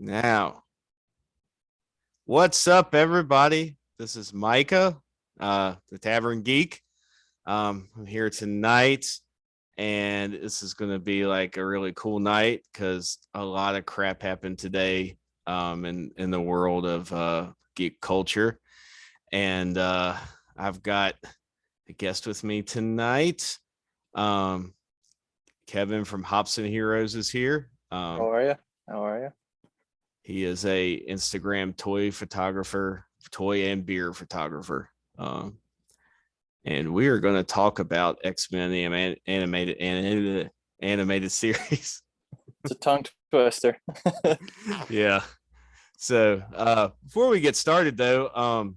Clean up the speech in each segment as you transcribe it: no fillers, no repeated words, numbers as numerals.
Now, what's up, everybody? This is Micah, the Tavern Geek. I'm here tonight, and this is going to be like a really cool night because a lot of crap happened today in the world of geek culture. And I've got a guest with me tonight. Kevin from HopsNHeroes is here. How are you? He is a Instagram toy photographer, toy and beer photographer. And we are going to talk about X-Men the animated series. It's a tongue twister. Yeah. So before we get started, though,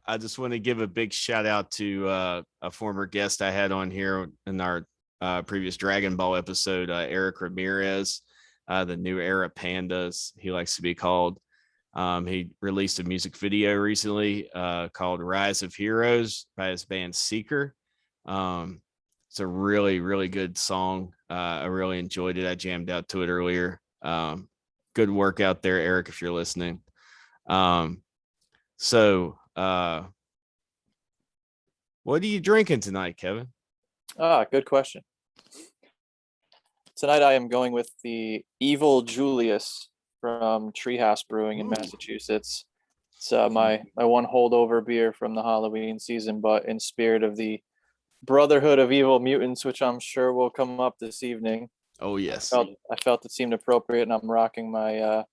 I just want to give a big shout out to a former guest I had on here in our previous Dragon Ball episode, Eric Ramirez, the New Era Pandas, he likes to be called. He released a music video recently called Rise of Heroes by his band Seeker. It's a really, really good song. I really enjoyed it. I jammed out to it earlier. Good work out there, Eric, if you're listening. So what are you drinking tonight, Kevin? Good question. Tonight I am going with the Evil Julius from Treehouse Brewing in Massachusetts. It's my one holdover beer from the Halloween season, but in spirit of the Brotherhood of Evil Mutants, which I'm sure will come up this evening. Oh, yes. I felt it seemed appropriate, and I'm rocking my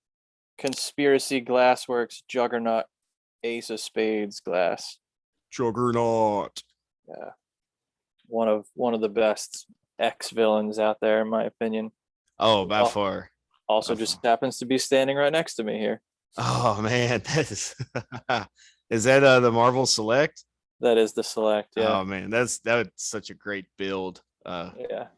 Conspiracy Glassworks Juggernaut Ace of Spades glass. Juggernaut. Yeah. One of the best X-villains out there, in my opinion. Oh, by far. Also just happens to be standing right next to me here. Oh, man. That is that the Marvel Select? That is the Select, yeah. Oh, man. That's such a great build. Yeah.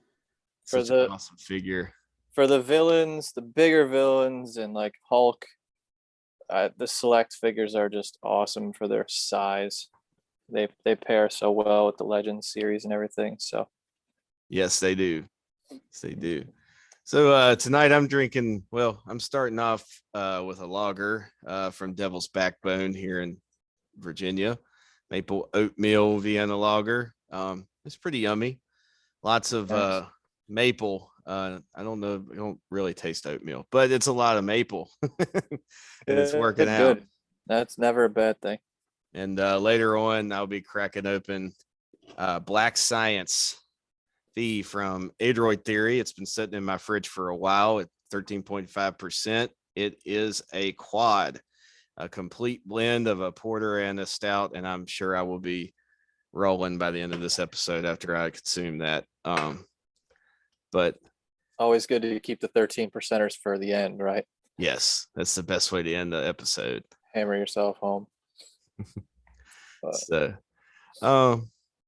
Such an awesome figure. For the villains, the bigger villains, and like Hulk, the Select figures are just awesome for their size. They pair so well with the Legends series and everything. So yes, they do. Yes, they do. So tonight I'm drinking, I'm starting off with a lager from Devil's Backbone here in Virginia. Maple oatmeal Vienna lager. It's pretty yummy. Lots of maple. I don't know. I don't really taste oatmeal, but it's a lot of maple. And it's working out. Good. That's never a bad thing. And later on, I'll be cracking open Black Science V from Adroid Theory. It's been sitting in my fridge for a while at 13.5%. It is a quad, a complete blend of a porter and a stout, and I'm sure I will be rolling by the end of this episode after I consume that. But always good to keep the 13%ers for the end, right? Yes, that's the best way to end the episode. Hammer yourself home. So,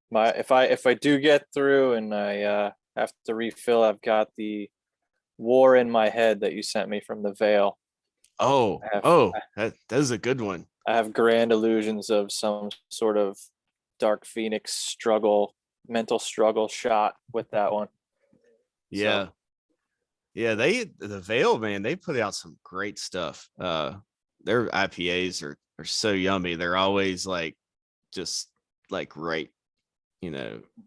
if I do get through and I have to refill, I've got the War in My Head that you sent me from the Veil. That is a good one. I have grand illusions of some sort of Dark Phoenix mental struggle shot with that one. Yeah. So. Yeah, the Veil, man, they put out some great stuff. Their IPAs are so yummy. They're always like just like right,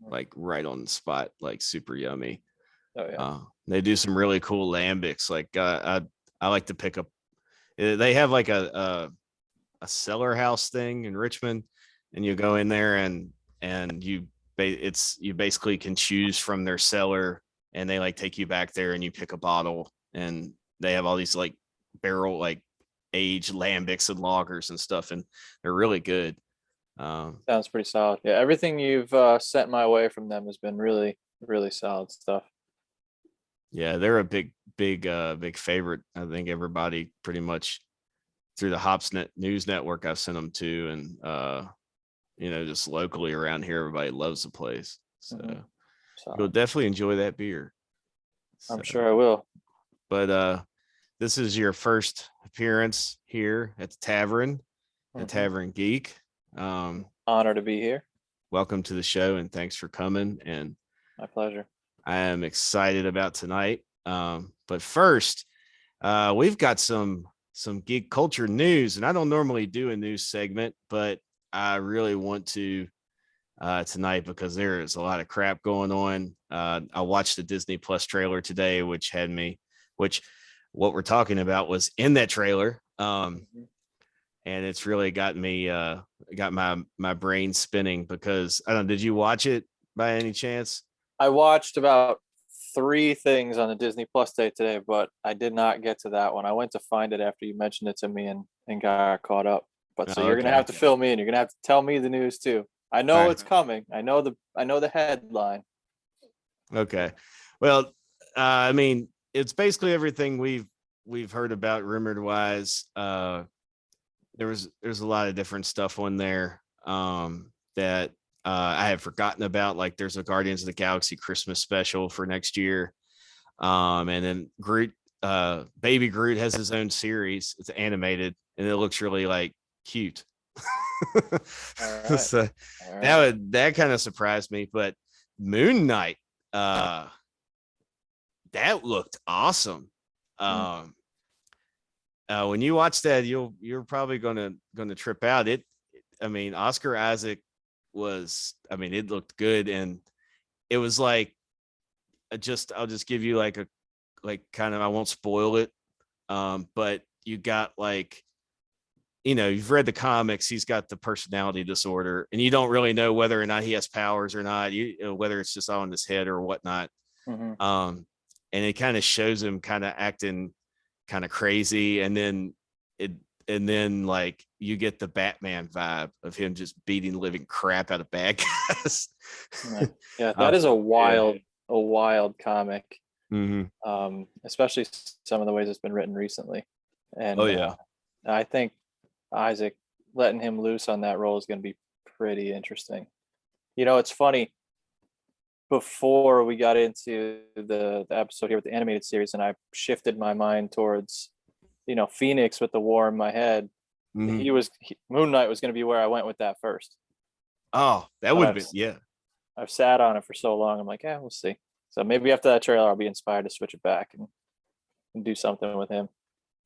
like right on the spot, like super yummy. Oh yeah. They do some really cool lambics. Like I like to pick up. They have like a cellar house thing in Richmond, and you go in there and you basically can choose from their cellar, and they like take you back there and you pick a bottle, and they have all these like barrel like aged lambics and lagers and stuff, and they're really good. Sounds pretty solid. Yeah, everything you've sent my way from them has been really, really solid stuff. Yeah, they're a big favorite. I think everybody pretty much through the HopsNet news network I've sent them to, and just locally around here, everybody loves the place. So you'll definitely enjoy that beer. I'm sure I will. But this is your first appearance here at the Tavern, the Tavern Geek. Honor to be here. Welcome to the show, and thanks for coming. And my pleasure. I am excited about tonight. But first, we've got some some geek culture news, and I don't normally do a news segment, but I really want to tonight because there is a lot of crap going on. I watched the Disney Plus trailer today, which what we're talking about was in that trailer. And it's really got me got my brain spinning because I don't know, did you watch it by any chance? I watched about 3 things on the Disney Plus day today, but I did not get to that one. I went to find it after you mentioned it to me and got caught up. But so you're gonna have to fill me in. You're gonna have to tell me the news too. I know it's coming. I know the headline. Okay. Well, I mean, it's basically everything we've heard about rumored wise. There's a lot of different stuff on there that I have forgotten about. Like there's a Guardians of the Galaxy Christmas special for next year. And then Groot, Baby Groot has his own series. It's animated and it looks really like cute. So that kind of surprised me. But Moon Knight, that looked awesome. When you watch that, you're probably gonna trip out. I mean, Oscar Isaac it looked good, and it was like I'll just give you like kind of, I won't spoil it, but you got like, you've read the comics, he's got the personality disorder, and you don't really know whether or not he has powers or not, whether it's just all in his head or whatnot. And it kind of shows him kind of acting kind of crazy, and then like you get the Batman vibe of him just beating the living crap out of bad guys. Yeah, that is a wild comic. Especially some of the ways it's been written recently. And I think Isaac letting him loose on that role is going to be pretty interesting. It's funny, before we got into the episode here with the animated series, and I shifted my mind towards, Phoenix with the war in my head. Moon Knight was going to be where I went with that first. Oh, that would have been, yeah. I've sat on it for so long. I'm like, yeah, we'll see. So maybe after that trailer, I'll be inspired to switch it back and do something with him.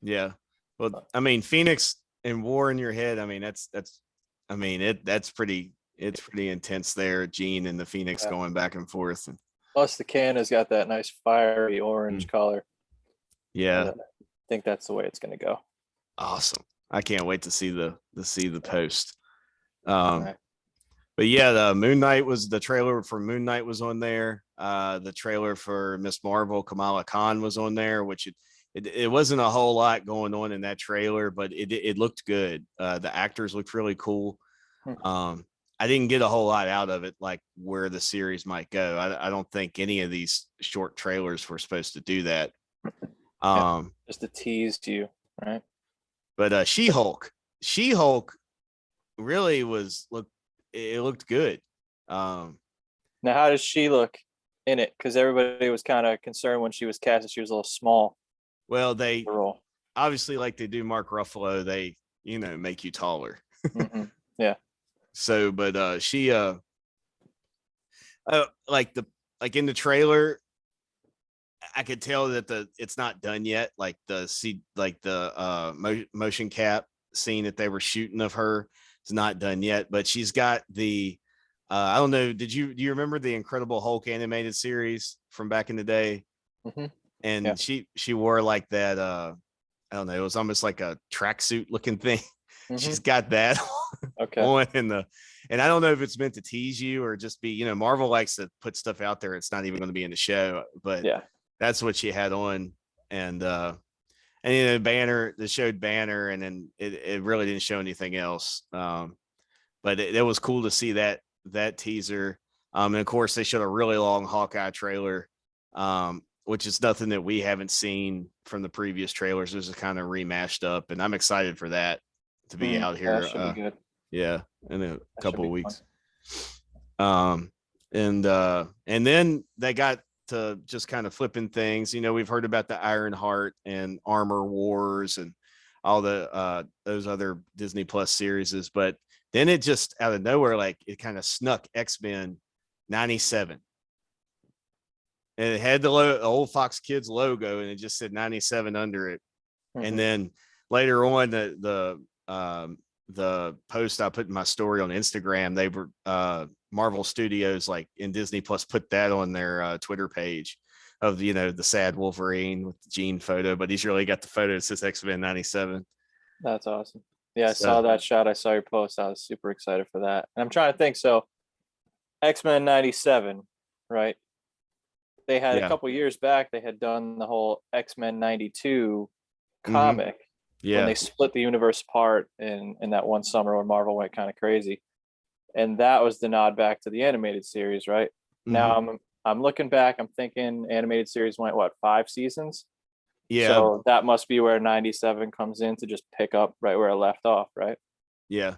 Yeah. Well, I mean, Phoenix and war in your head. I mean, that's pretty intense there. Jean and the Phoenix going back and forth. Plus the can has got that nice fiery orange color. Yeah. I think that's the way it's going to go. Awesome. I can't wait to see the post. But yeah, the trailer for Moon Knight was on there. The trailer for Miss Marvel, Kamala Khan, was on there, which it wasn't a whole lot going on in that trailer, but it looked good. The actors looked really cool. I didn't get a whole lot out of it, like where the series might go. I don't think any of these short trailers were supposed to do that. Just to tease you, right? But She-Hulk really looked good. Now, how does she look in it? Because everybody was kind of concerned when she was cast, she was a little small. Well, they obviously, like they do Mark Ruffalo, they make you taller. Yeah. So, but she like in the trailer, I could tell that it's not done yet. Like the motion cap scene that they were shooting of her is not done yet, but she's got the I don't know. Do you remember the Incredible Hulk animated series from back in the day? And she wore like that. I don't know. It was almost like a tracksuit looking thing. She's got that on and I don't know if it's meant to tease you or just be, Marvel likes to put stuff out there. It's not even going to be in the show, but that's what she had on. And Banner, they showed Banner, and then it really didn't show anything else. But it was cool to see that teaser. And of course they showed a really long Hawkeye trailer, which is nothing that we haven't seen from the previous trailers. This is kind of remashed up, and I'm excited for that to be out here. That should be good. Yeah, in a couple of weeks. And then they got to just kind of flipping things. We've heard about the Iron Heart and Armor Wars and all the those other Disney Plus series, but then it just out of nowhere, like it kind of snuck X-Men 97. And it had the old Fox Kids logo, and it just said 97 under it. And then later on, the post I put in my story on Instagram, they were Marvel Studios like in Disney Plus put that on their Twitter page of the sad Wolverine with the Jean photo, but he's really got the photo that says X-Men 97. That's awesome. Yeah, I So- saw that shot. I saw your post. I was super excited for that. And I'm trying to think. So, X-Men 97, right? They had a Yeah. couple years back, they had done the whole X-Men 92 Mhm. comic when Yeah. they split the universe apart in that one summer when Marvel went kind of crazy. And that was the nod back to the animated series, right? Now I'm looking back, I'm thinking animated series went what, 5 seasons? Yeah. So that must be where 97 comes in to just pick up right where it left off, right? Yeah.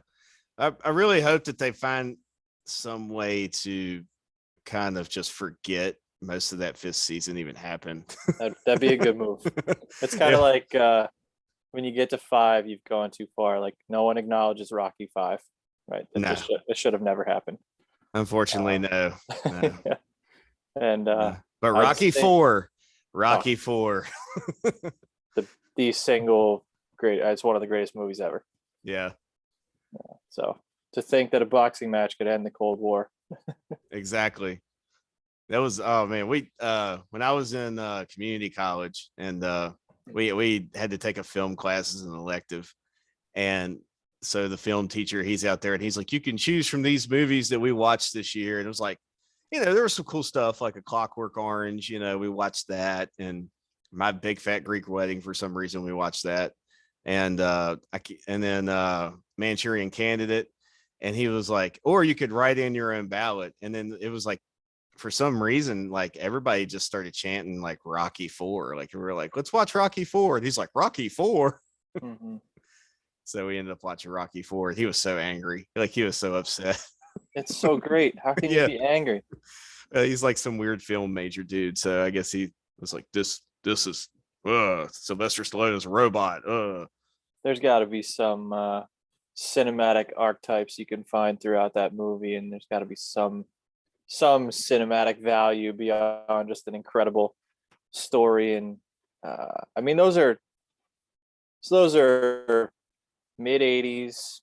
I really hope that they find some way to kind of just forget most of that 5th season even happened. That'd be a good move. It's kind of like when you get to 5, you've gone too far. Like no one acknowledges Rocky 5, right? No. It should have never happened. Unfortunately, no. Yeah. And But I Rocky just think- 4, Rocky 4. the single great, it's one of the greatest movies ever. Yeah, So to think that a boxing match could end the Cold War. exactly. That was, oh man, we when I was in community college, and we had to take a film class as an elective, and so the film teacher, he's out there and he's like, you can choose from these movies that we watched this year. And it was like, there was some cool stuff like A Clockwork Orange, we watched that, and My Big Fat Greek Wedding, for some reason we watched that, and then Manchurian Candidate, and he was like, or you could write in your own ballot. And then it was like, for some reason, like everybody just started chanting like Rocky 4. Like we were like, let's watch Rocky 4. And he's like, Rocky 4. Mhm. So we ended up watching Rocky 4. He was so angry. Like he was so upset. It's so great. How can Yeah. you be angry? He's like some weird film major dude. So I guess he was like, this is Sylvester Stallone is a robot. There's got to be some cinematic archetypes you can find throughout that movie, and there's got to be some cinematic value beyond just an incredible story. And I mean, those are mid 80s,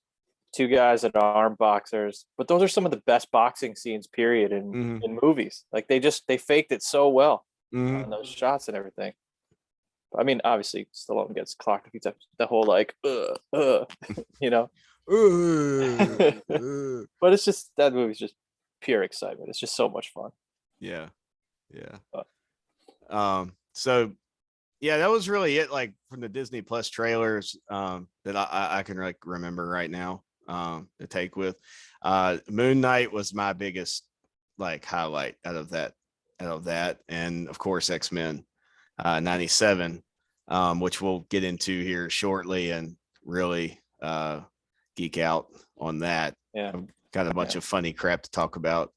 2 guys that are armed boxers, but those are some of the best boxing scenes period in movies. Like they faked it so well on those shots and everything. I mean, obviously Stallone gets clocked a few times, the whole like you know. But it's just, that movie's just pure excitement. It's just so much fun. Yeah. So yeah, that was really it, like from the Disney Plus trailers that I can like remember right now to take with. Moon Knight was my biggest like highlight out of that, and of course X-Men 97, which we'll get into here shortly and really geek out on that. Yeah. I've got a bunch of funny crap to talk about,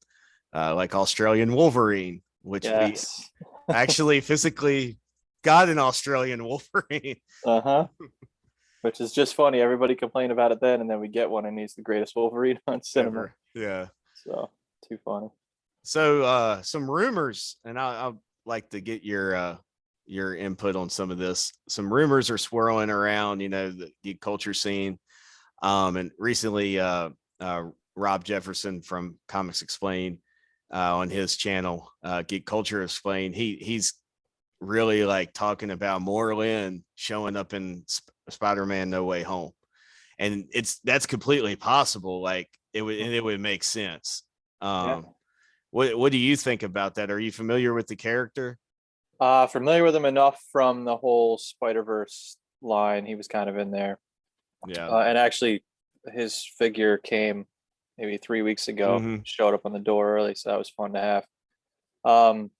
like Australian Wolverine, which Yes. we actually physically got an Australian Wolverine. Which is just funny. Everybody complained about it then, and then we get one, and he's the greatest Wolverine on cinema. Ever. Yeah. So too funny. So some rumors, and I'll like to get your input on some of this. Some rumors are swirling around, the geek culture scene. And recently Rob Jefferson from Comics Explained on his channel, Geek Culture Explained, he's really like talking about Moreland showing up in Spider-Man No Way Home, and that's completely possible. Like it would make sense. What do you think about that? Are you familiar with the character? Familiar with him enough from the whole Spider-Verse line. He was kind of in there. Yeah. And actually his figure came maybe 3 weeks ago, showed up on the door early, so that was fun to have. An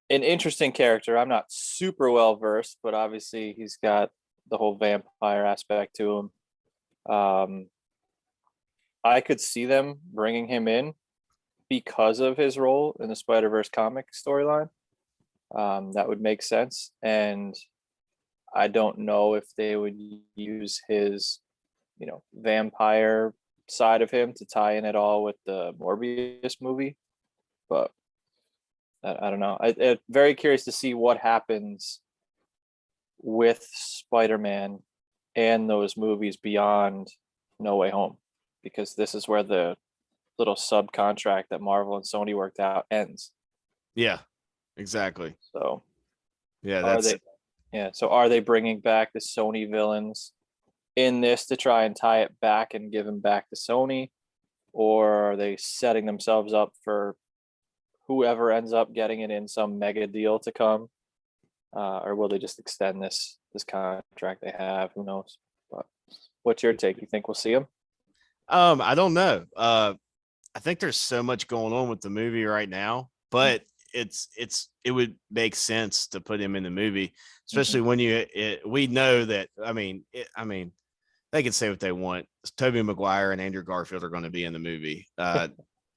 interesting character. I'm not super well versed, but obviously he's got the whole vampire aspect to him. I could see them bringing him in because of his role in the Spider-Verse comic storyline. That would make sense. And I don't know if they would use his, vampire side of him to tie in at all with the Morbius movie. But I don't know. I'm very curious to see what happens with Spider-Man and those movies beyond No Way Home, because this is where the little subcontract that Marvel and Sony worked out ends. Yeah, exactly. So Yeah, are that's they? Yeah. So are they bringing back the Sony villains in this to try and tie it back and give them back to Sony, or are they setting themselves up for whoever ends up getting it in some mega deal to come, or will they just extend this contract they have? Who knows? But what's your take? You think we'll see them? I don't know. I think there's so much going on with the movie right now, but it would make sense to put him in the movie, especially when we know that. I mean, they can say what they want. Tobey Maguire and Andrew Garfield are going to be in the movie.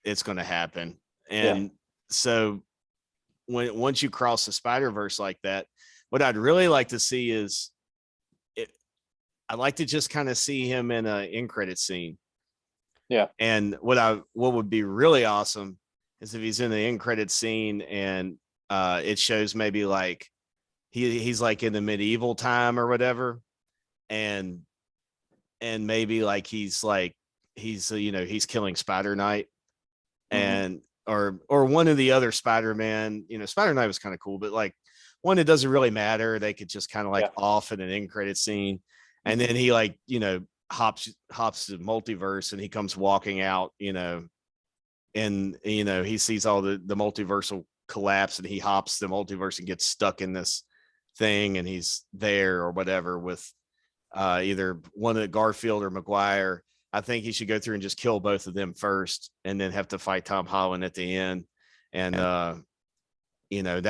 It's going to happen, and so once you cross the Spider-Verse like that, what I'd really like to see is I'd like to just kind of see him in an end credit scene. Yeah. And what would be really awesome is if he's in the end credit scene and it shows maybe like he's like in the medieval time or whatever, and maybe like he's he's killing Spider Knight, and or one of the other Spider-Man. Spider Knight was kind of cool, but like one that doesn't really matter. They could just kind of like off in an end credit scene, and then he like hops the multiverse, and he comes walking out, and he sees all the multiversal collapse, and he hops the multiverse and gets stuck in this thing, and he's there or whatever with either one of Garfield or Maguire. I think he should go through and just kill both of them first, and then have to fight Tom Holland at the end. And that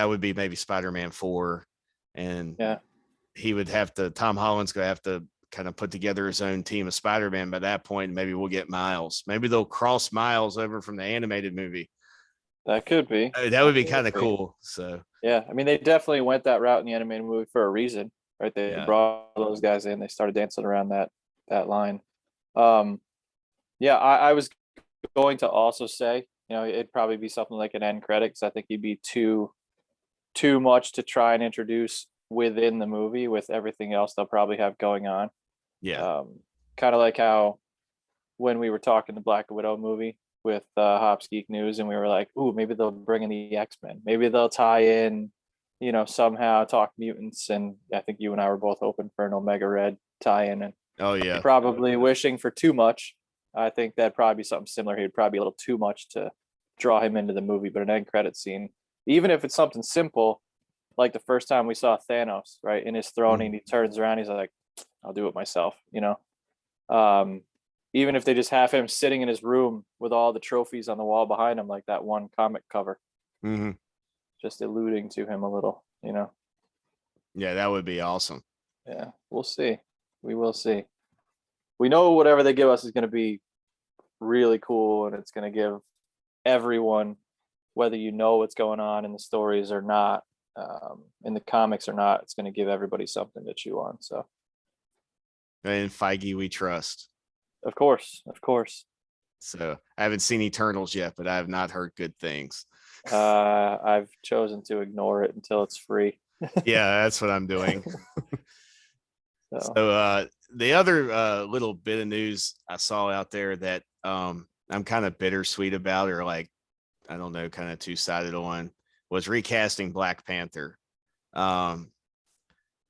would be maybe Spider-Man 4, and Tom Holland's gonna have to kind of put together his own team of Spider-Man by that point. Maybe we'll get Miles. Maybe they'll cross Miles over from the animated movie. That could be. That would be kind of cool. So yeah, I mean, they definitely went that route in the animated movie for a reason, right? They brought those guys in. They started dancing around that line. I was going to also say, it'd probably be something like an end credit, because I think he'd be too much to try and introduce within the movie with everything else they'll probably have going on. Yeah. Kind of like how when we were talking the Black Widow movie with Hops Geek News, and we were like, ooh, maybe they'll bring in the X-Men. Maybe they'll tie in, somehow talk mutants. And I think you and I were both open for an Omega Red tie-in. And probably wishing for too much. I think that'd probably be something similar. He'd probably be a little too much to draw him into the movie, but an end credit scene, even if it's something simple, like the first time we saw Thanos, right, in his throne, and he turns around, he's like, I'll do it myself, even if they just have him sitting in his room with all the trophies on the wall behind him, like that one comic cover, just alluding to him a little, Yeah, that would be awesome. Yeah, we'll see. We will see. We know whatever they give us is going to be really cool, and it's going to give everyone, whether you know what's going on in the stories or not, in the comics or not, it's going to give everybody something to chew on. So, and Feige we trust. Of course. So I haven't seen Eternals yet, but I have not heard good things. I've chosen to ignore it until it's free. Yeah, that's what I'm doing. So the other little bit of news I saw out there that I'm kind of bittersweet about, or like, I don't know, kind of two-sided on, was recasting Black Panther. I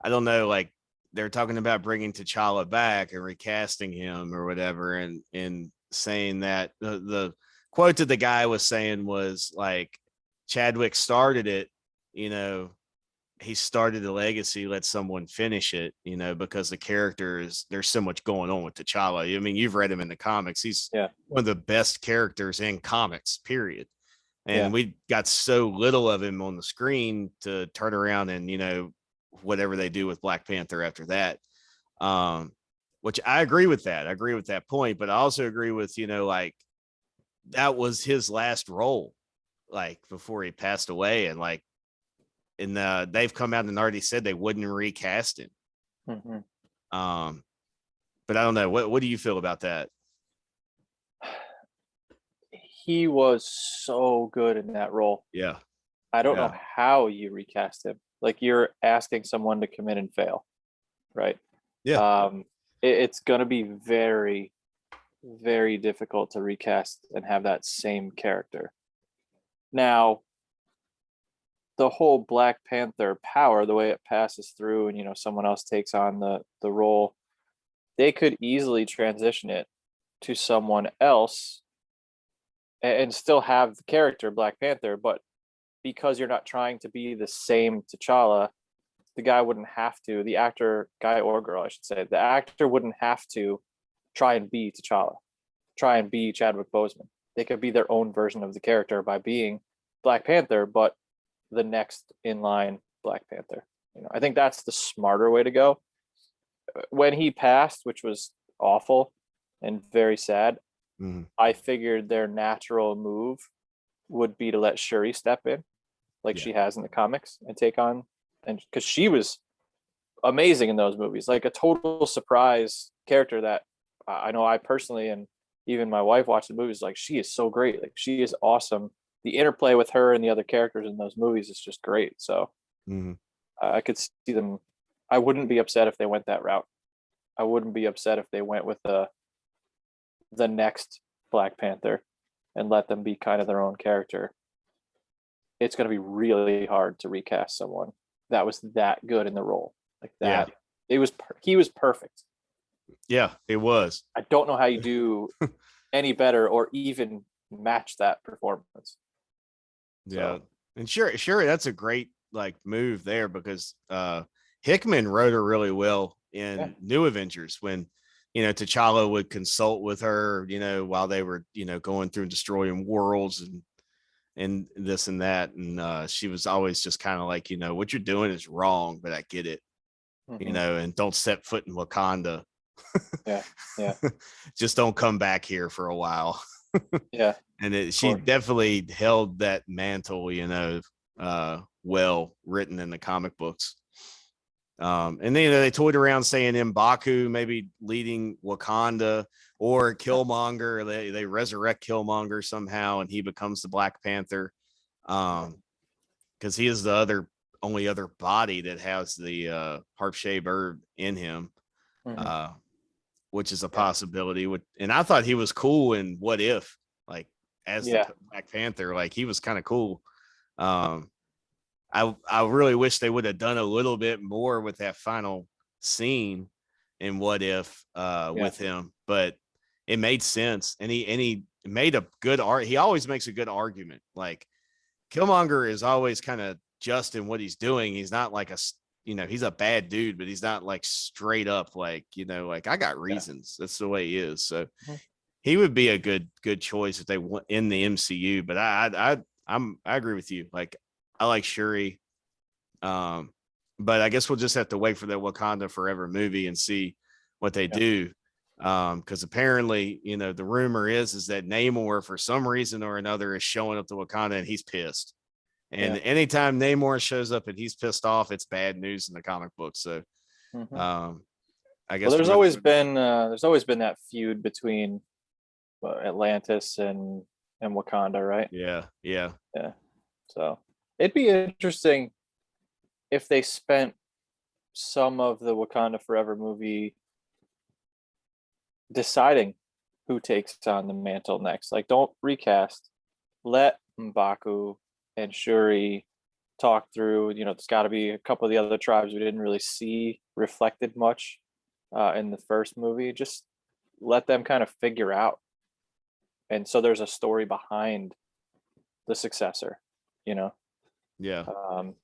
don't know, like they're talking about bringing T'Challa back and recasting him or whatever, and saying that the quote that the guy was saying was like, Chadwick started it, he started the legacy, let someone finish it, because the characters, there's so much going on with T'Challa. I mean, you've read him in the comics. He's one of the best characters in comics, period. And we got so little of him on the screen to turn around and, whatever they do with Black Panther after that. Which I agree with that. I agree with that point, but I also agree with, like, that was his last role, like before he passed away. And like, and they've come out and already said they wouldn't recast him. But I don't know. What do you feel about that? He was so good in that role. Yeah. I don't know how you recast him. Like, you're asking someone to come in and fail, right? Yeah. It's going to be very, very difficult to recast and have that same character. Now, the whole Black Panther power, the way it passes through, and someone else takes on the role, they could easily transition it to someone else and still have the character Black Panther, but because you're not trying to be the same T'Challa, the guy wouldn't have to, the actor, guy or girl, I should say, the actor wouldn't have to try and be T'Challa, try and be Chadwick Boseman. They could be their own version of the character by being Black Panther, but the next in line Black Panther. I think that's the smarter way to go. When he passed, which was awful and very sad, I figured their natural move would be to let Shuri step in, like she has in the comics, and take on, and because she was amazing in those movies, like a total surprise character that I know I personally, and even my wife watched the movies, like she is so great, like she is awesome. The interplay with her and the other characters in those movies is just great. So I could see them. I wouldn't be upset if they went that route. I wouldn't be upset if they went with the next Black Panther and let them be kind of their own character. It's going to be really hard to recast someone that was that good in the role like that. Yeah. He was perfect. Yeah, it was. I don't know how you do any better or even match that performance. Yeah. So. And sure, that's a great like move there, because Hickman wrote her really well in New Avengers when T'Challa would consult with her, while they were, going through destroying worlds and this and that. And she was always just kind of like, what you're doing is wrong, but I get it, and don't set foot in Wakanda. Yeah. Just don't come back here for a while. Yeah. And she definitely held that mantle, well written in the comic books. And then they toyed around saying M'Baku maybe leading Wakanda, or Killmonger. They resurrect Killmonger somehow, and he becomes the Black Panther, because he is the only other body that has the harp-shaped bird in him, which is a possibility. And I thought he was cool in What If, like as the Black Panther, like he was kind of cool. I really wish they would have done a little bit more with that final scene in What If with him, but it made sense. And he made a good he always makes a good argument. Like Killmonger is always kind of just in what he's doing. He's not like he's a bad dude, but he's not like straight up like, like I got reasons. That's the way he is. So he would be a good choice if they went in the MCU. But I agree with you. Like I like Shuri. But I guess we'll just have to wait for the Wakanda Forever movie and see what they do. Because apparently, the rumor is that Namor, for some reason or another, is showing up to Wakanda and he's pissed. And anytime Namor shows up and he's pissed off, it's bad news in the comic book. So, I guess there's always been that feud between Atlantis and Wakanda, right? Yeah. So it'd be interesting if they spent some of the Wakanda Forever movie deciding who takes on the mantle next. Like, don't recast. Let M'Baku and Shuri talk through. There's got to be a couple of the other tribes we didn't really see reflected much in the first movie. Just let them kind of figure out. And so there's a story behind the successor, Yeah.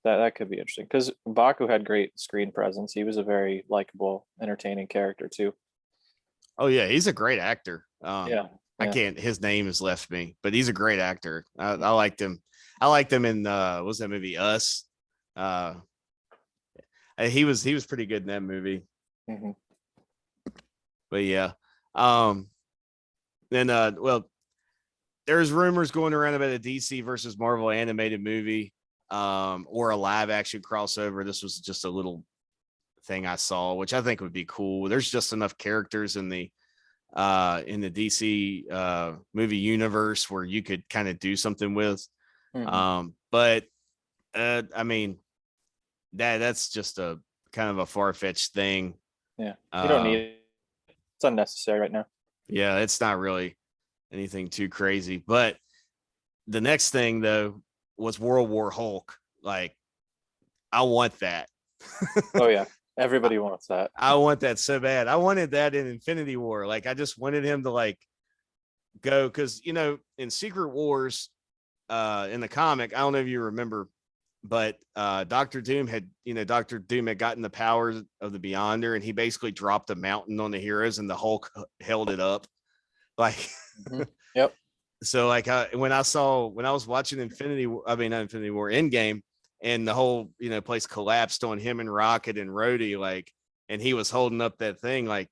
That could be interesting because M'Baku had great screen presence. He was a very likable, entertaining character too. Oh yeah, he's a great actor. I can't. His name has left me, but he's a great actor. I liked him. I liked him in what was that movie? Us. He was pretty good in that movie. But yeah. Then well, there's rumors going around about a DC versus Marvel animated movie, or a live action crossover. This was just a little thing I saw, which I think would be cool. There's just enough characters in the DC movie universe where you could kind of do something with. But I mean, that's just a kind of a far-fetched thing. Yeah, you don't need it. It's unnecessary right now. Yeah, it's not really anything too crazy. But the next thing though was World War Hulk. Like, I want that. Oh yeah, everybody wants that. I want that so bad. I wanted that in Infinity War. Like, I just wanted him to like go because in Secret Wars, in the comic, I don't know if you remember, but Doctor Doom had gotten the powers of the Beyonder, and he basically dropped a mountain on the heroes, and the Hulk held it up. Like, Yep. so like when I was watching not Infinity War, Endgame, and the whole place collapsed on him and Rocket and Rhodey, like, and he was holding up that thing, like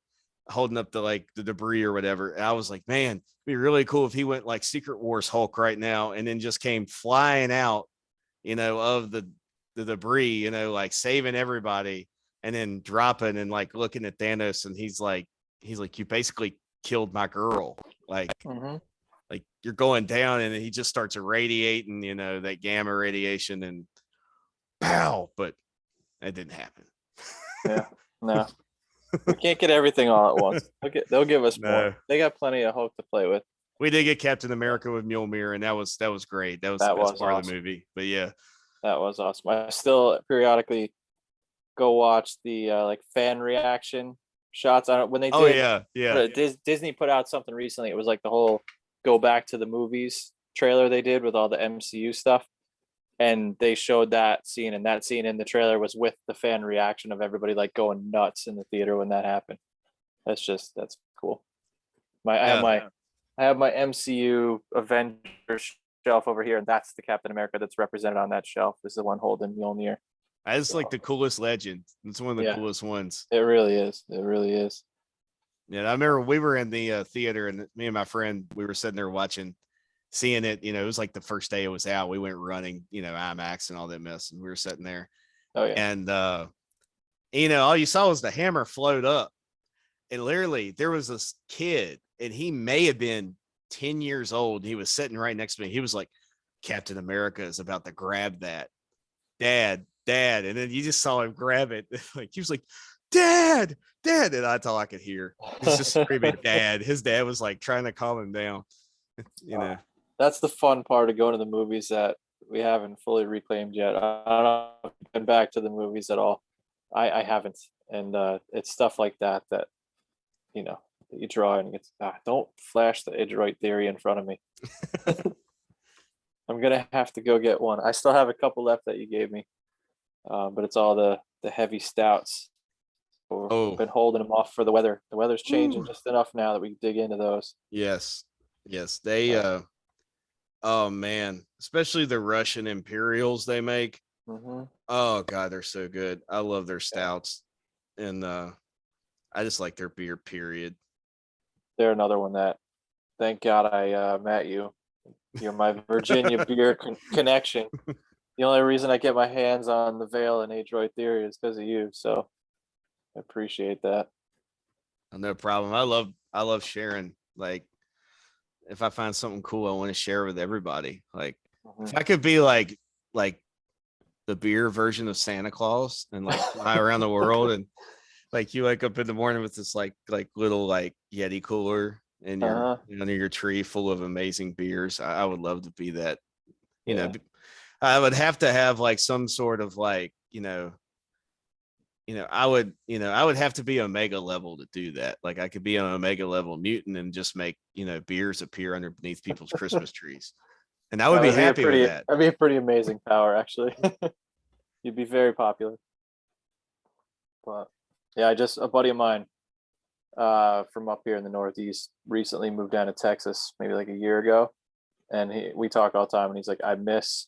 holding up the debris or whatever. And I was like, man, it'd be really cool if he went like Secret Wars Hulk right now, and then just came flying out, of the debris, like saving everybody, and then dropping and like looking at Thanos, and he's like, you basically killed my girl, like. Like, you're going down, and he just starts irradiating, that gamma radiation, and pow, but that didn't happen. Yeah, no, we can't get everything all at once. They'll give us No. more. They got plenty of Hulk to play with. We did get Captain America with Mjolnir, and that was great. That was the best part of the movie. But yeah, that was awesome. I still periodically go watch the like fan reaction shots. I don't when they did. yeah. Disney put out something recently. It was like the whole go back to the movies trailer they did with all the MCU stuff, and they showed that scene, and that scene in the trailer was with the fan reaction of everybody like going nuts in the theater when that happened. That's cool. I have my MCU Avengers shelf over here, and that's the Captain America that's represented on that shelf. This is the one holding Mjolnir. That's like the coolest legend. It's one of the coolest ones. It really is. It really is. Yeah, I remember we were in the theater, and me and my friend, we were sitting there seeing it. It was like the first day it was out. We went running, IMAX and all that mess, and we were sitting there. Oh yeah. And all you saw was the hammer float up, and literally there was this kid, and he may have been 10 years old. He was sitting right next to me. He was like, Captain America is about to grab that, Dad. And then you just saw him grab it. Like, he was like, Dad. And that's all I could hear. He's just screaming, Dad. His dad was like trying to calm him down. That's the fun part of going to the movies that we haven't fully reclaimed yet. I don't know if I've been back to the movies at all. I haven't. And it's stuff like that you draw, and it's don't flash the Idroid theory in front of me. I'm gonna have to go get one. I still have a couple left that you gave me, but it's all the heavy stouts. We've been holding them off for the weather. The weather's changing just enough now that we can dig into those. Yes, they oh man, especially the Russian Imperials they make. Oh god, they're so good. I love their stouts, and I just like their beer, period. They're another one that, thank God I met you. You're my Virginia beer connection. The only reason I get my hands on the Veil and Adroit Theory is because of you. So I appreciate that. No problem. I love sharing. Like, if I find something cool, I want to share with everybody. Like, if I could be like the beer version of Santa Claus and like fly around the world, and like you wake up in the morning with this like little like Yeti cooler in your under your tree full of amazing beers. I would love to be that. I would have to have like some sort of like I would have to be Omega level to do that. Like, I could be an Omega level mutant and just make beers appear underneath people's Christmas trees, and I would be happy with that. That'd be a pretty amazing power, actually. You'd be very popular. But yeah, a buddy of mine from up here in the Northeast recently moved down to Texas, maybe like a year ago, and we talk all the time, and he's like, I miss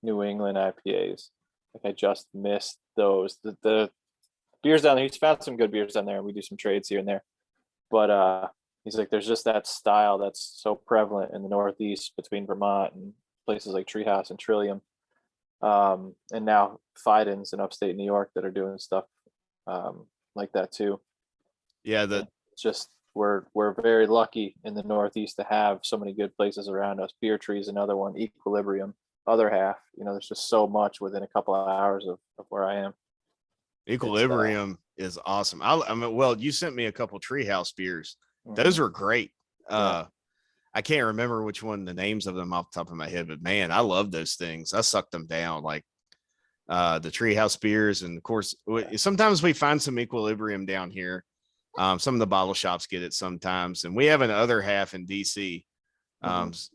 New England IPAs. Like, I just miss those. The beers down there, he's found some good beers down there, and we do some trades here and there. But he's like, there's just that style that's so prevalent in the Northeast between Vermont and places like Treehouse and Trillium. And now Fiden's in upstate New York that are doing stuff like that too. Yeah, we're very lucky in the Northeast to have so many good places around us. Beer Tree's another one, Equilibrium, other half. There's just so much within a couple of hours of where I am. Equilibrium is awesome. I mean, well, you sent me a couple Treehouse beers. Those were great. Yeah. I can't remember which one the names of them off the top of my head, but man, I love those things. I sucked them down like the Treehouse beers, and of course, sometimes we find some Equilibrium down here. Some of the bottle shops get it sometimes, and we have an other half in DC.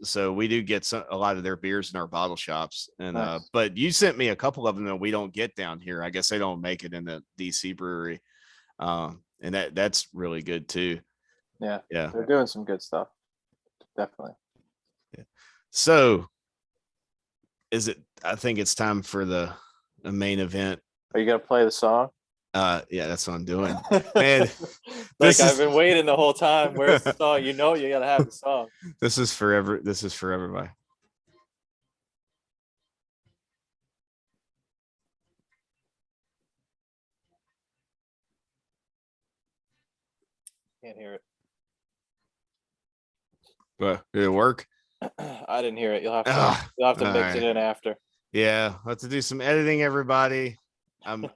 So we do get a lot of their beers in our bottle shops, and Nice. but you sent me a couple of them that we don't get down here. I guess they don't make it in the DC brewery, and that's really good too. Yeah, Yeah, they're doing some good stuff. Definitely. yeah. So is it? I think it's time for the main event. Are you gonna play the song? Yeah, that's what I'm doing, man. Like I've been waiting the whole time. Where's the song? You gotta have the song. This is forever. This is for everybody. Can't hear it. But did it work? I didn't hear it. You'll have to mix it in after. Yeah, I'll have to do some editing, everybody. I'm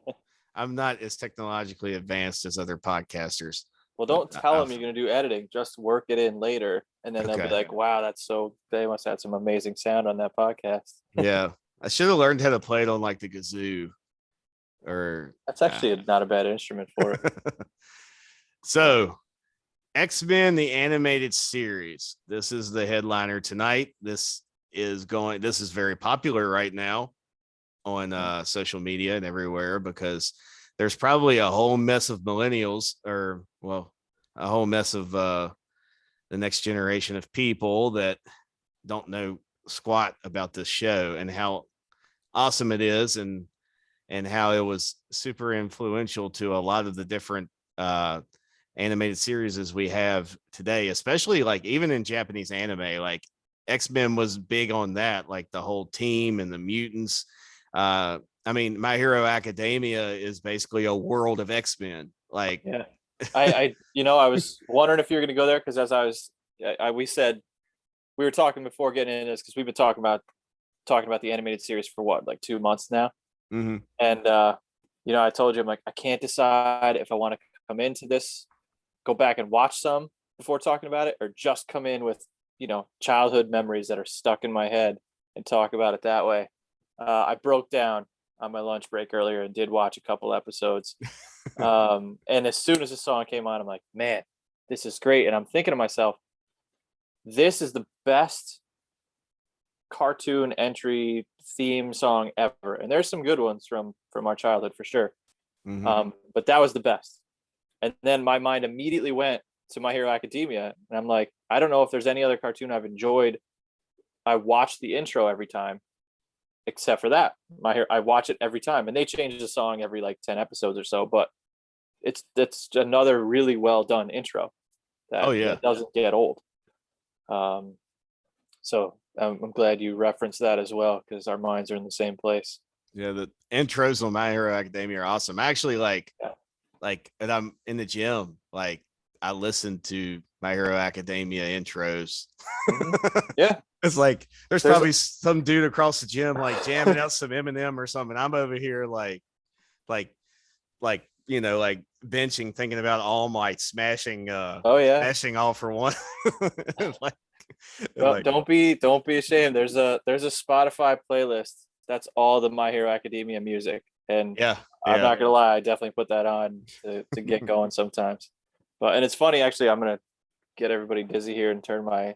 not as technologically advanced as other podcasters. Well, don't tell them you're gonna do editing. Just work it in later, and then they'll be like, "Wow, they must have some amazing sound on that podcast." Yeah, I should have learned how to play it on like the kazoo. Or that's actually not a bad instrument for it. So, X-Men the animated series. This is the headliner tonight. This is very popular right now on social media and everywhere, because there's probably a whole mess of millennials, or a whole mess of the next generation of people that don't know squat about this show and how awesome it is, and how it was super influential to a lot of the different animated series as we have today, especially like even in Japanese anime. Like X-Men was big on that, like the whole team and the mutants. I mean, My Hero Academia is basically a world of X-Men. Like, yeah, I was wondering if you're going to go there, because as we were talking before getting into this, because we've been talking about the animated series for what, like 2 months now. Mm-hmm. And I told you, I'm like, I can't decide if I want to come into this, go back and watch some before talking about it, or just come in with childhood memories that are stuck in my head and talk about it that way. I broke down on my lunch break earlier and did watch a couple episodes. And as soon as the song came on, I'm like, man, this is great. And I'm thinking to myself, this is the best cartoon entry theme song ever. And there's some good ones from our childhood for sure. Mm-hmm. But that was the best. And then my mind immediately went to My Hero Academia, and I'm like, I don't know if there's any other cartoon I've enjoyed. I watch the intro every time, except for that. I watch it every time, and they change the song every like 10 episodes or so, but it's another really well done intro that doesn't get old. So I'm glad you referenced that as well, because our minds are in the same place. Yeah, the intros on My Hero Academia are awesome. I actually like, and I'm in the gym, like I listen to My Hero Academia intros. Yeah. It's like there's probably some dude across the gym like jamming out some Eminem or something. I'm over here like benching, thinking about All Might smashing smashing All for One. Don't be ashamed. There's a Spotify playlist that's all the My Hero Academia music, and I'm not gonna lie, I definitely put that on to get going sometimes. And it's funny, actually. I'm gonna get everybody dizzy here and turn my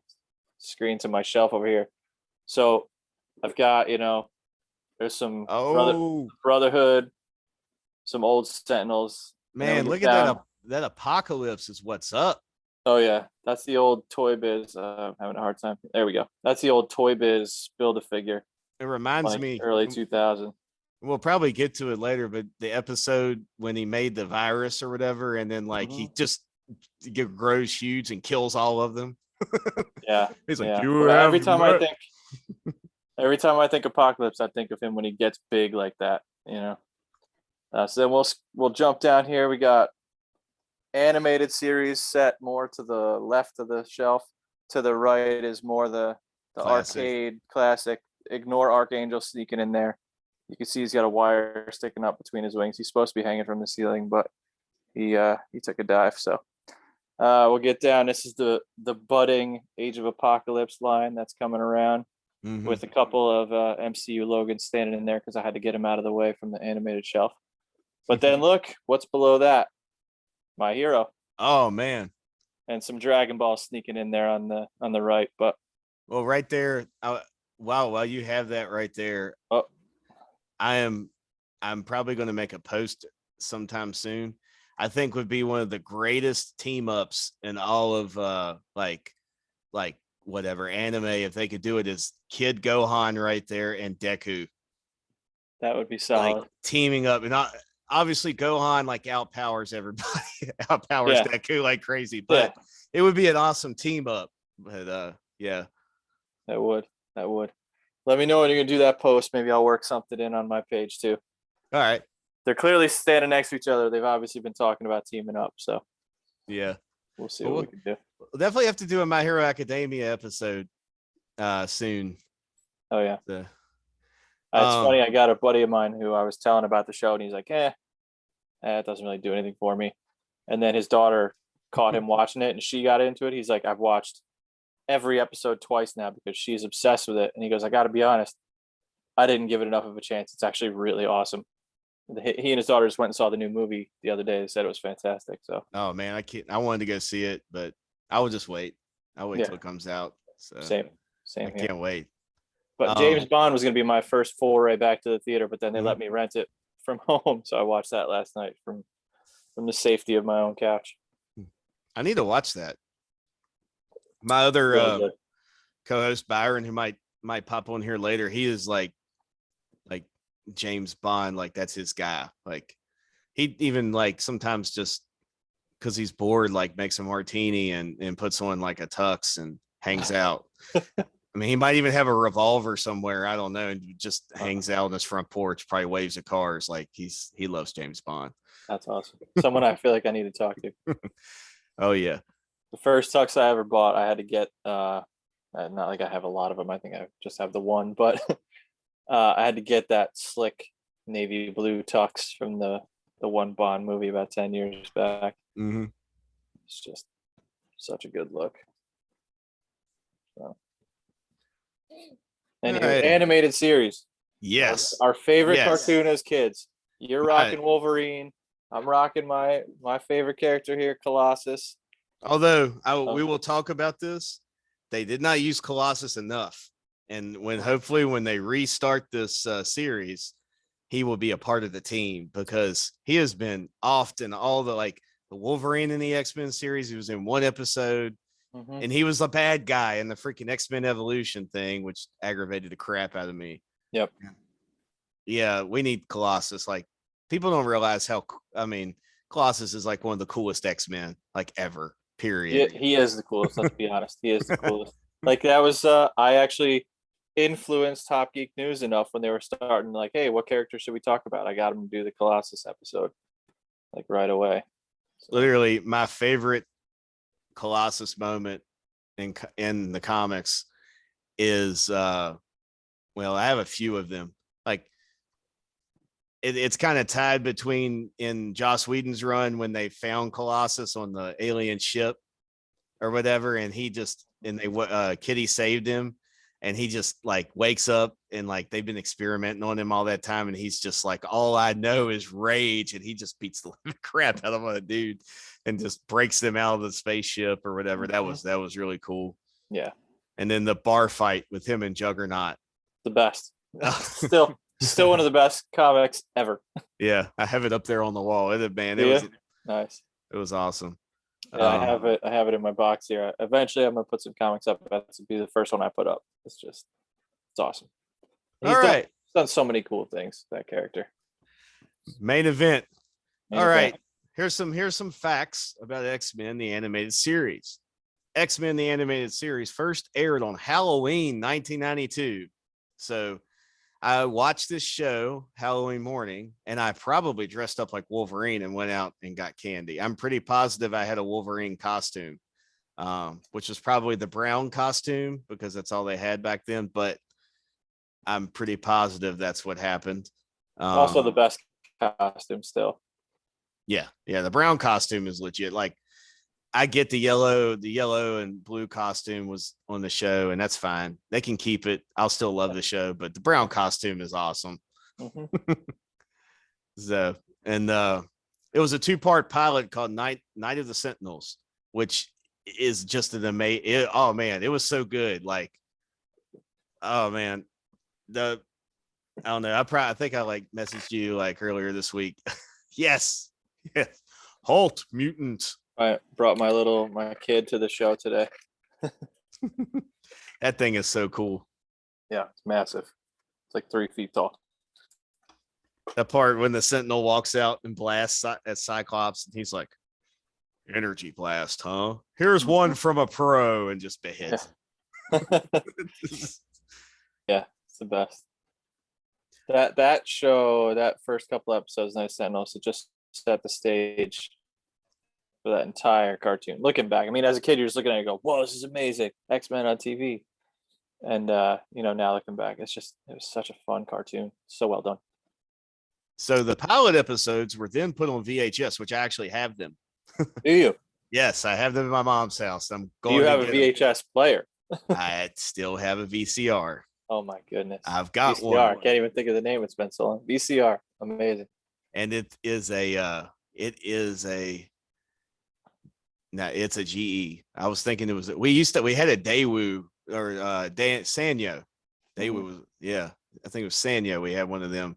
screen to my shelf over here. So I've got, there's some Brotherhood, some old Sentinels. Man, look at that Apocalypse is what's up. Oh yeah, that's the old Toy Biz. I'm having a hard time. There we go. That's the old Toy Biz Build-A-Figure. It reminds me early 2000. We'll probably get to it later, but the episode when he made the virus or whatever, and then he just grows huge and kills all of them. Yeah, he's like, every time I think Apocalypse, I think of him when he gets big like that. So then we'll jump down here. We got animated series set more to the left of the shelf. To the right is more the arcade classic. Ignore Archangel sneaking in there. You can see he's got a wire sticking up between his wings. He's supposed to be hanging from the ceiling, but he took a dive. So we'll get down. This is the budding Age of Apocalypse line that's coming around with a couple of MCU Logans standing in there because I had to get him out of the way from the animated shelf. But then look, what's below that? My hero. Oh man. And some Dragon Ball sneaking in there on the right. But well, right there. Wow, you have that right there. Oh. I'm probably going to make a post sometime soon. I think would be one of the greatest team ups in all of like whatever anime if they could do it is Kid Gohan right there and Deku. That would be solid. Like teaming up and obviously Gohan like outpowers everybody, outpowers Deku like crazy, but it would be an awesome team up. But yeah. That would. Let me know when you're gonna do that post. Maybe I'll work something in on my page too. All right. They're clearly standing next to each other. They've obviously been talking about teaming up. So yeah, we'll see what we can do. We'll definitely have to do a My Hero Academia episode soon. Oh yeah. It's funny. I got a buddy of mine who I was telling about the show, and he's like, it doesn't really do anything for me. And then his daughter caught him watching it, and she got into it. He's like, I've watched every episode twice now because she's obsessed with it. And he goes, I got to be honest, I didn't give it enough of a chance. It's actually really awesome. He and his daughter just went and saw the new movie the other day. They said it was fantastic. So, oh man, I wanted to go see it, but I will just wait. I'll wait till it comes out. So same. I can't wait. But James Bond was going to be my first foray back to the theater, but then they let me rent it from home, so I watched that last night from the safety of my own couch. I need to watch that. My other co-host Byron, who might pop on here later, he is like James Bond, like that's his guy. Like he even like sometimes just because he's bored, like makes a martini and puts on like a tux and hangs out. I mean, he might even have a revolver somewhere. I don't know, and just hangs out on his front porch, probably waves at cars. Like he loves James Bond. That's awesome. Someone I feel like I need to talk to. Oh yeah. The first tux I ever bought, I had to get not like I have a lot of them. I think I just have the one, but I had to get that slick navy blue tux from the one Bond movie about 10 years back. Mm-hmm. It's just such a good look. So. Anyway, animated series. Yes. Our favorite cartoon as kids. You're rocking Wolverine. I'm rocking my favorite character here, Colossus. Although we will talk about this, they did not use Colossus enough. And hopefully when they restart this series, he will be a part of the team because he has been often all the Wolverine in the X-Men series. He was in one episode. And he was a bad guy in the freaking X-Men Evolution thing, which aggravated the crap out of me. Yep. Yeah, we need Colossus. Like, people don't realize Colossus is like one of the coolest X-Men, like ever, period. He is the coolest, let's be honest. He is the coolest. Like, that was, I actually influenced Top Geek News enough when they were starting, like, hey, what character should we talk about? I got him to do the Colossus episode, like, right away. So. Literally, my favorite Colossus moment in the comics is I have a few of them. Like it's kind of tied between in Joss Whedon's run when they found Colossus on the alien ship or whatever, and Kitty saved him, and he just like wakes up and like they've been experimenting on him all that time, and he's just like, all I know is rage, and he just beats the living crap out of a dude and just breaks them out of the spaceship or whatever. That was really cool. Yeah. And then the bar fight with him and Juggernaut. The best. Still one of the best comics ever. Yeah, I have it up there on the wall. Nice. It was awesome. Yeah, I have it in my box here. Eventually I'm gonna put some comics up. That's be the first one I put up. It's awesome. He's done so many cool things, that character. Main event. All right. Here's some facts about X-Men, the animated series. X-Men, the animated series first aired on Halloween, 1992. So I watched this show Halloween morning, and I probably dressed up like Wolverine and went out and got candy. I'm pretty positive I had a Wolverine costume, which was probably the brown costume because that's all they had back then. But I'm pretty positive that's what happened. Also the best costume still. Yeah, the brown costume is legit. Like, I get the yellow and blue costume was on the show, and that's fine. They can keep it. I'll still love the show, but the brown costume is awesome. Mm-hmm. So, and it was a 2-part pilot called Night of the Sentinels, which is just an amazing. Oh man, it was so good. Like, oh man, I don't know. I think I like messaged you like earlier this week. yes, halt mutant. I brought my kid to the show today. That thing is so cool. Yeah, it's massive. It's like 3 feet tall. That part when the Sentinel walks out and blasts at Cyclops, and he's like, "Energy blast, huh? Here's one from a pro," and just beheads. Yeah, it's the best. That show, that first couple episodes, Night Sentinels, it just set the stage for that entire cartoon. Looking back, I mean, as a kid, you're just looking at it and go, "Whoa, this is amazing! X-Men on TV." And now looking back, it was such a fun cartoon. So well done. So the pilot episodes were then put on VHS, which I actually have them. Do you? Yes, I have them in my mom's house. I'm going. Do you have a VHS player? I still have a VCR. Oh my goodness! I've got VCR. one. Can't even think of the name. It's been so long. VCR, amazing. And it's a GE. I was thinking we had a Daewoo or Sanyo. Daewoo was, I think it was Sanyo. We had one of them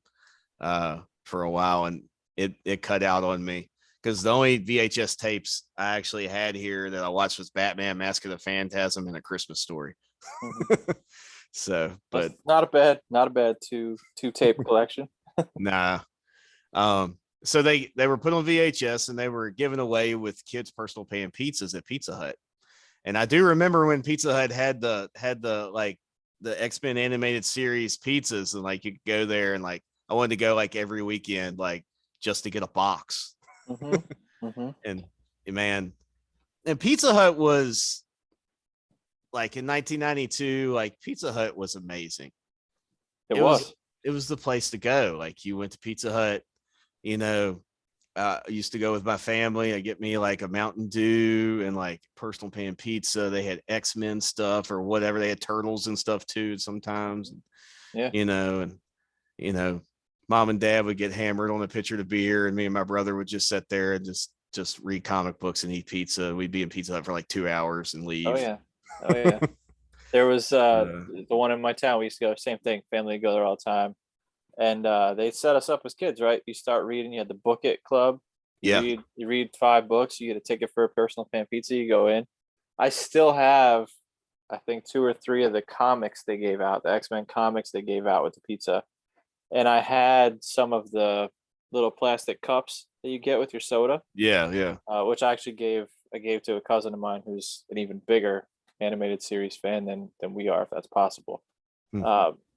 for a while, and it cut out on me because the only VHS tapes I actually had here that I watched was Batman, Mask of the Phantasm, and A Christmas Story. So, but not a bad two tape collection. Nah. So they were put on VHS and they were given away with kids' personal pan pizzas at Pizza Hut. And I do remember when Pizza Hut had the like the X-Men animated series pizzas, and like you could go there, and like I wanted to go like every weekend, like just to get a box. And man, and Pizza Hut was like in 1992, like Pizza Hut was amazing. It was the place to go. Like you went to Pizza Hut, I used to go with my family. I get me like a Mountain Dew and like personal pan pizza. They had X-Men stuff or whatever. They had Turtles and stuff too sometimes. Yeah. Mom and Dad would get hammered on a pitcher of beer, and me and my brother would just sit there and just read comic books and eat pizza. We'd be in Pizza Hut for like 2 hours and leave. Oh yeah. There was the one in my town. We used to go, same thing. Family would go there all the time. And they set us up as kids, right? You start reading, you had the Book It Club. You read 5 books, you get a ticket for a personal pan pizza, you go in. I still have, I think, 2 or 3 of the comics they gave out, the X-Men comics they gave out with the pizza. And I had some of the little plastic cups that you get with your soda. Yeah. Which I actually gave to a cousin of mine who's an even bigger animated series fan than we are, if that's possible.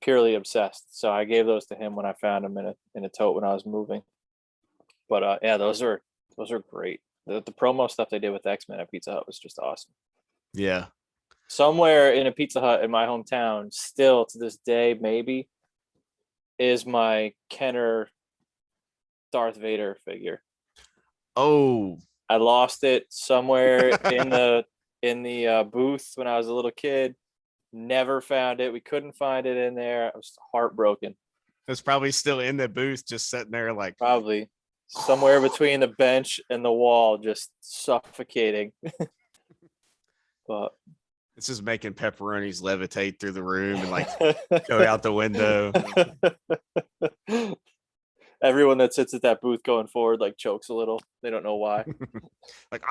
Purely obsessed. So I gave those to him when I found them in a tote when I was moving. But those are great. The promo stuff they did with X-Men at Pizza Hut was just awesome. Yeah. Somewhere in a Pizza Hut in my hometown, still to this day, maybe, is my Kenner Darth Vader figure. Oh, I lost it somewhere in the booth when I was a little kid. Never found it. We couldn't find it in there. I was heartbroken. It's probably still in the booth, just sitting there, like probably somewhere between the bench and the wall, just suffocating. But it's just making pepperonis levitate through the room and like go out the window. Everyone that sits at that booth going forward like chokes a little. They don't know why. Like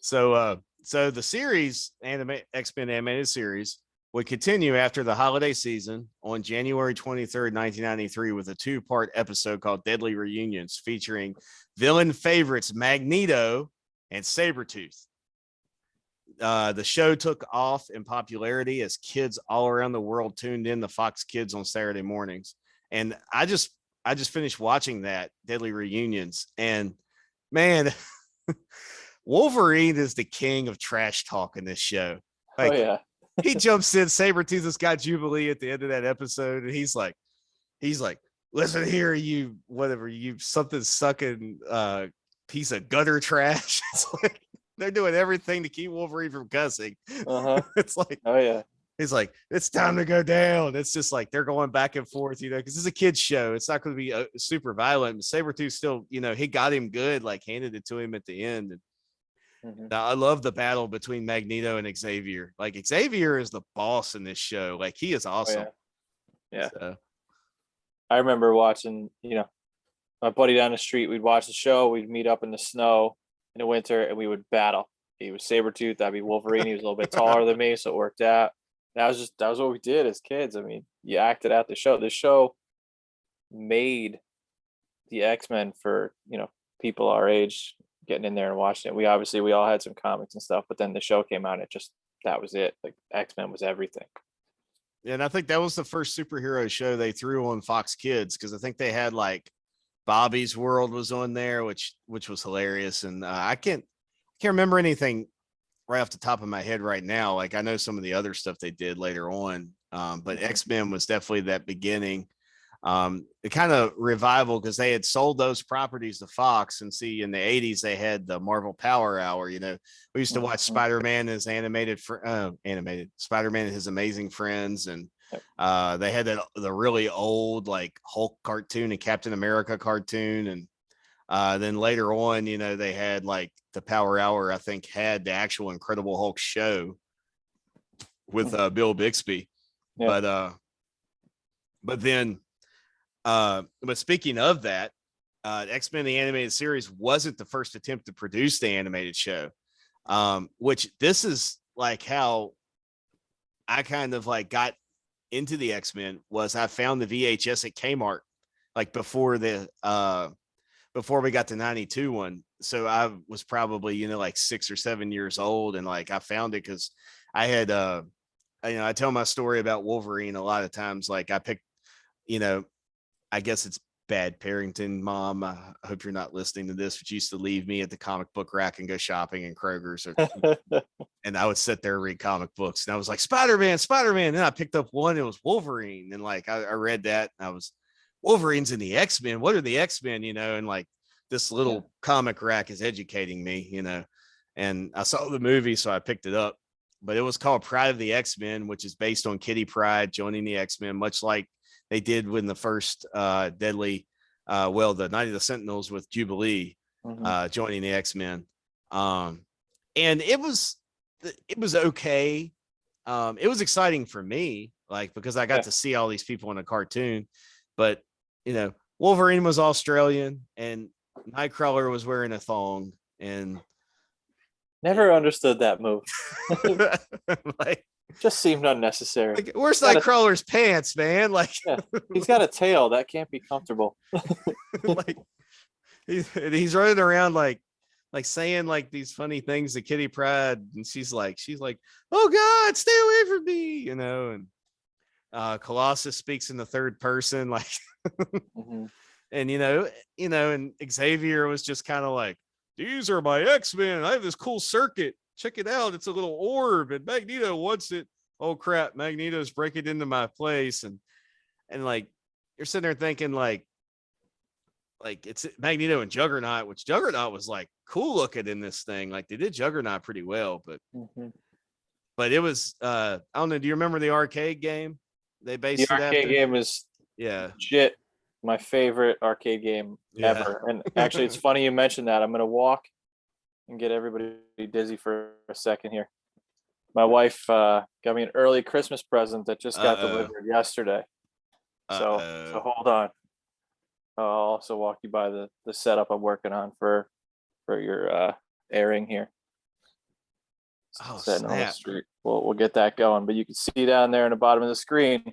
So the series, X-Men animated series, would continue after the holiday season on January 23rd, 1993, with a 2-part episode called Deadly Reunions, featuring villain favorites Magneto and Sabretooth. The show took off in popularity as kids all around the world tuned in to Fox Kids on Saturday mornings. And I just finished watching that Deadly Reunions, and man, Wolverine is the king of trash talk in this show. Like, he jumps in, Sabretooth has got Jubilee at the end of that episode, and he's like, he's like, listen here, you whatever, you something sucking piece of gutter trash. It's like they're doing everything to keep Wolverine from cussing. It's like, oh yeah, he's like, it's time to go down. It's just like they're going back and forth, because it's a kid's show. It's not going to be super violent. But Sabretooth still, he got him good, like handed it to him at the end. And I love the battle between Magneto and Xavier. Like Xavier is the boss in this show. Like he is awesome. Oh, yeah. So. I remember watching, my buddy down the street, we'd watch the show, we'd meet up in the snow in the winter, and we would battle. He was Sabretooth, I'd be Wolverine. He was a little bit taller than me, so it worked out. That was what we did as kids. I mean, you acted out the show. The show made the X-Men for, people our age getting in there and watching it. We all had some comics and stuff, but then the show came out and that was it. Like X-Men was everything. Yeah, and I think that was the first superhero show they threw on Fox Kids, because I think they had like Bobby's World was on there, which was hilarious. And I can't remember anything right off the top of my head right now. Like I know some of the other stuff they did later on, but X-Men was definitely that beginning. The kind of revival, because they had sold those properties to Fox, and see in the 80s they had the Marvel Power Hour. We used to watch Spider-Man and his animated Spider-Man and his Amazing Friends, and they had the really old like Hulk cartoon and Captain America cartoon, and then later on, they had like the Power Hour. I think had the actual Incredible Hulk show with Bill Bixby, but then. But speaking of that, X-Men the Animated Series wasn't the first attempt to produce the animated show, which this is like how I kind of like got into the X-Men. Was I found the VHS at Kmart like before we got the 92 one. So I was probably, like 6 or 7 years old, and like I found it because I had I tell my story about Wolverine a lot of times. Like I picked, I guess it's bad parenting, Mom. I hope you're not listening to this, but you used to leave me at the comic book rack and go shopping in Kroger's, and I would sit there and read comic books. And I was like, Spider-Man. Then I picked up one. It was Wolverine. And like, I read that. And I was, Wolverine's in the X-Men. What are the X-Men? And like this little comic rack is educating me, and I saw the movie, so I picked it up. But it was called Pride of the X-Men, which is based on Kitty Pryde joining the X-Men, much like they did when the first the Night of the Sentinels with Jubilee joining the X-Men. And it was okay. It was exciting for me, like, because I got to see all these people in a cartoon. But Wolverine was Australian and Nightcrawler was wearing a thong, and never understood that move. like, just seemed unnecessary. Like, where's Nightcrawler's pants, man? Like, he's got a tail that can't be comfortable. Like, he's running around like saying like these funny things to Kitty Pryde, and she's like, oh God, stay away from me, and Colossus speaks in the third person, like, and and Xavier was just kind of like, these are my X-Men. I have this cool circuit. Check it out. It's a little orb, and Magneto wants it. Oh crap, Magneto's breaking into my place. And like, you're sitting there thinking like it's Magneto and Juggernaut, which Juggernaut was like cool looking in this thing. Like they did Juggernaut pretty well, but it was I don't know. Do you remember the arcade game? They based the arcade game is legit my favorite arcade game ever. And actually, it's funny you mentioned that. I'm gonna walk and get everybody dizzy for a second here. My wife got me an early Christmas present that just got delivered yesterday. So hold on. I'll also walk you by the setup I'm working on for your airing here. Setting on the street. We'll get that going, but you can see down there in the bottom of the screen.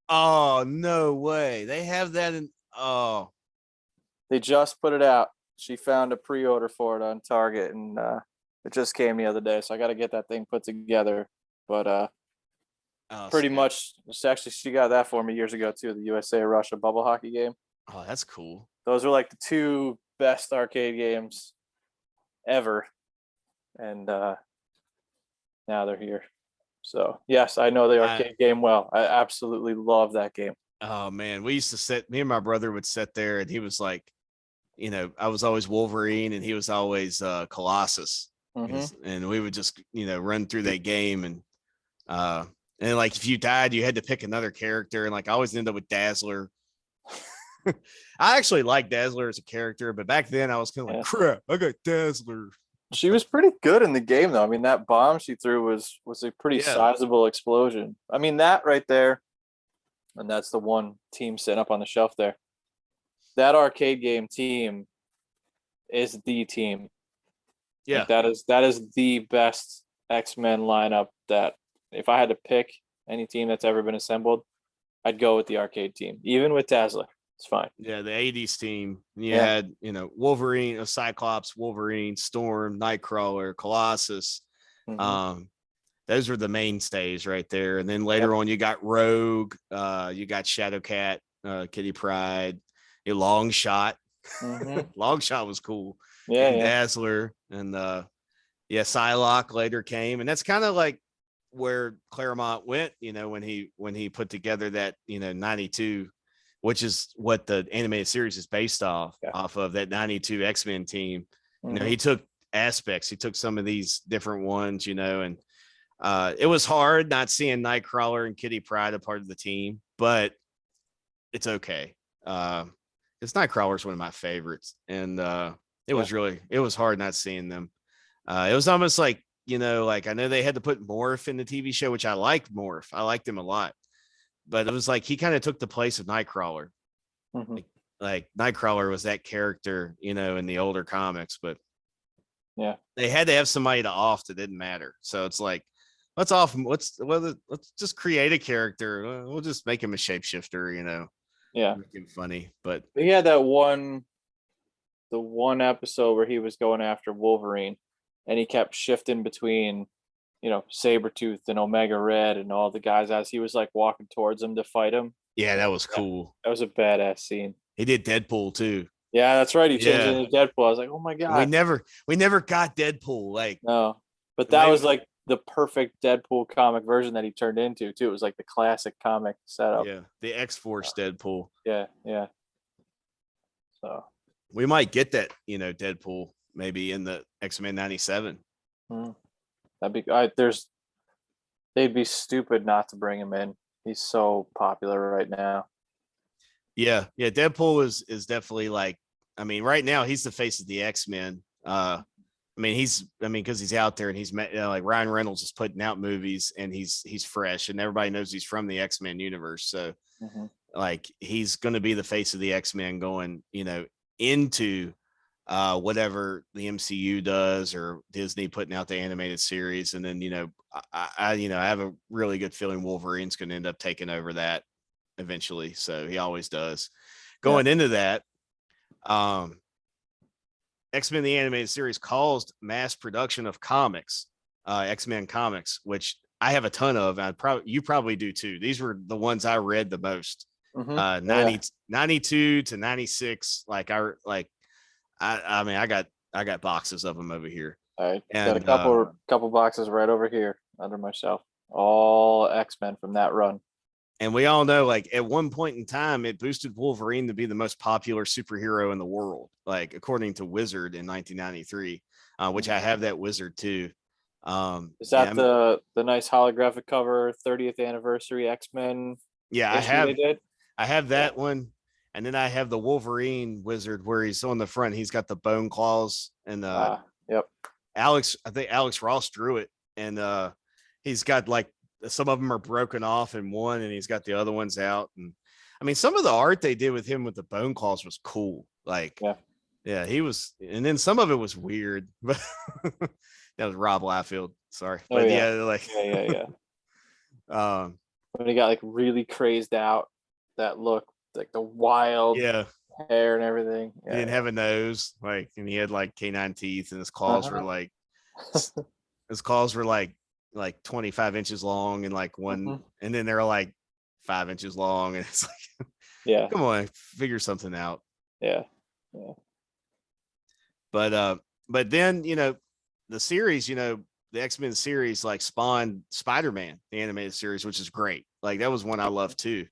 Oh, no way. They have that in They just put it out. She found a pre-order for it on Target, and it just came the other day, so I got to get that thing put together. But pretty much, she got that for me years ago too. The USA-Russia bubble hockey game. Oh, that's cool. Those were like the two best arcade games ever, and now they're here. So yes, I know the arcade game well. I absolutely love that game. Oh man, we used to sit. Me and my brother would sit there, and he was like, I was always Wolverine, and he was always Colossus, and we would just run through that game, and like if you died, you had to pick another character, and like I always ended up with Dazzler. I actually like Dazzler as a character, but back then I was kind of like, crap, I got Dazzler. She was pretty good in the game, though. I mean, that bomb she threw was a pretty sizable explosion. I mean, that right there, and that's the one team sitting up on the shelf there. That arcade game team is the team. Yeah, like that is the best X-Men lineup. That if I had to pick any team that's ever been assembled, I'd go with the arcade team, even with Dazzler. It's fine. Yeah, the 80s team. You had, Wolverine, Cyclops, Wolverine, Storm, Nightcrawler, Colossus. Those were the mainstays right there. And then later on, you got Rogue, you got Shadowcat, Kitty Pryde, a Long Shot. Long Shot was cool. And Dazzler. And Psylocke later came. And that's kind of like where Claremont went, when he put together that, 92, which is what the animated series is based off of, that 92 X-Men team. He took aspects, he took some of these different ones, and it was hard not seeing Nightcrawler and Kitty Pryde a part of the team, but it's okay. Because Nightcrawler is one of my favorites, and it was hard not seeing them. It was almost like, like I know they had to put Morph in the TV show, which I liked Morph. I liked him a lot. But it was like he kind of took the place of Nightcrawler. Like Nightcrawler was that character, in the older comics, but they had to have somebody to off that didn't matter. So it's like, let's just create a character. We'll just make him a shapeshifter, make him funny. But he had the one episode where he was going after Wolverine, and he kept shifting between Sabretooth and Omega Red and all the guys as he was like walking towards him to fight him. Yeah, that was cool. That was a badass scene. He did Deadpool too. Yeah, that's right. He changed into Deadpool. I was like, oh my god. We never got Deadpool. Like, no, but that was like the perfect Deadpool comic version that he turned into too. It was like the classic comic setup. Yeah, the X-Force Deadpool. Yeah. So we might get that, Deadpool maybe in the X-Men 97. That'd be they'd be stupid not to bring him in. He's so popular right now. Yeah. Deadpool is definitely like, I mean, right now he's the face of the X-Men. Because he's out there and he's like Ryan Reynolds is putting out movies and he's fresh and everybody knows he's from the X-Men universe. So like he's going to be the face of the X-Men going, into whatever the MCU does or Disney putting out the animated series. And then, I have a really good feeling Wolverine's going to end up taking over that eventually. So he always does. Going into that, X-Men the animated series caused mass production of comics, X-Men comics, which I have a ton of. You probably do too. These were the ones I read the most. 92 to 96. I got boxes of them over here. I got a couple boxes right over here under my shelf. All X-Men from that run. And we all know, like, at one point in time, it boosted Wolverine to be the most popular superhero in the world, like according to Wizard in 1993, which I have that Wizard too. Is that the nice holographic cover 30th anniversary X-Men? Yeah, I have that one. And then I have the Wolverine Wizard where he's on the front. He's got the bone claws and I think Alex Ross drew it. And he's got like some of them are broken off in one and he's got the other ones out. And I mean, some of the art they did with him with the bone claws was cool. Like, he was, and then some of it was weird, but that was Rob Liefeld. Sorry. But when he got like really crazed out, that look, like the wild hair and everything. He didn't have a nose, like, and he had like canine teeth, and his claws were like his claws were like 25 inches long, and like one, and then they're like 5 inches long, and it's like, come on, figure something out. But then the series, the X-Men series like spawned Spider-Man, the animated series, which is great. Like that was one I loved too.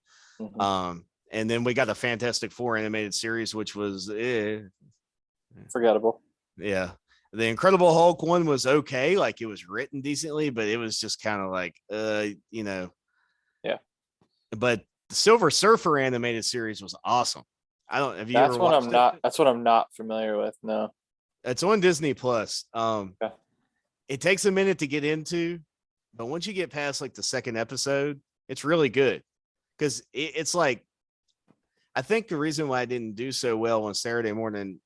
And then we got the Fantastic Four animated series, which was Forgettable. yeah. The Incredible Hulk one was okay, like it was written decently, but it was just kind of like Yeah. But the Silver Surfer animated series was awesome. I don't have you ever watched it? That's what I'm not familiar with. No. It's on Disney Plus. Okay. It takes a minute to get into, but once you get past like the second episode, it's really good. Because it's like I think the reason why I didn't do so well on Saturday Morning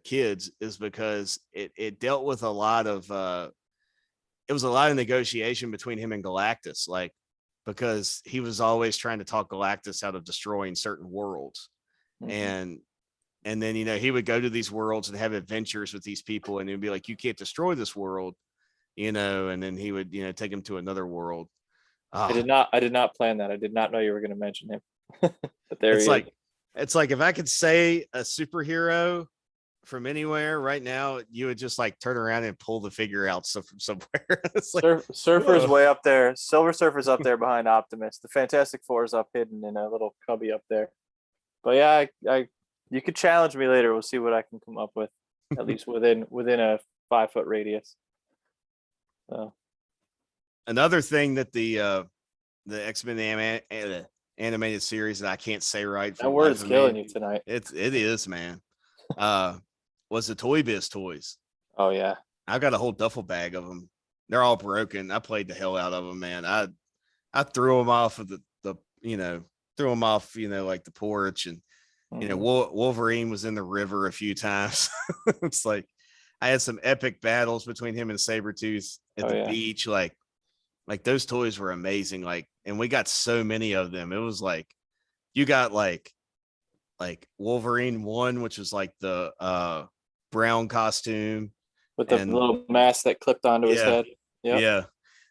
Kids is because it dealt with a lot of it was a lot of negotiation between him and Galactus, like because he was always trying to talk Galactus out of destroying certain worlds. And then he would go to these worlds and have adventures with these people, and he'd be like, you can't destroy this world, and then he would take him to another world. I did not plan that. I did not know you were going to mention him. But there it's like if I could say a superhero from anywhere right now, you would just like turn around and pull the figure out from somewhere. It's like, Surfer's way up there. Silver Surfer's up there behind Optimus. The Fantastic Four is up hidden in a little cubby up there. But yeah, I you could challenge me later. We'll see what I can come up with, at least within a 5-foot radius. So. Another thing that the X-Men animated series that I can't say right. That word is killing you tonight. It is, man. Was the Toy Biz toys. Oh yeah. I've got a whole duffel bag of them. They're all broken. I played the hell out of them, man. I threw them off of the threw them off, like the porch, and Wolverine was in the river a few times. It's like I had some epic battles between him and Sabretooth at the beach. Like those toys were amazing. Like, and we got so many of them. It was like you got like Wolverine 1, which was like the brown costume with the little mask that clipped onto his head. Yep. Yeah.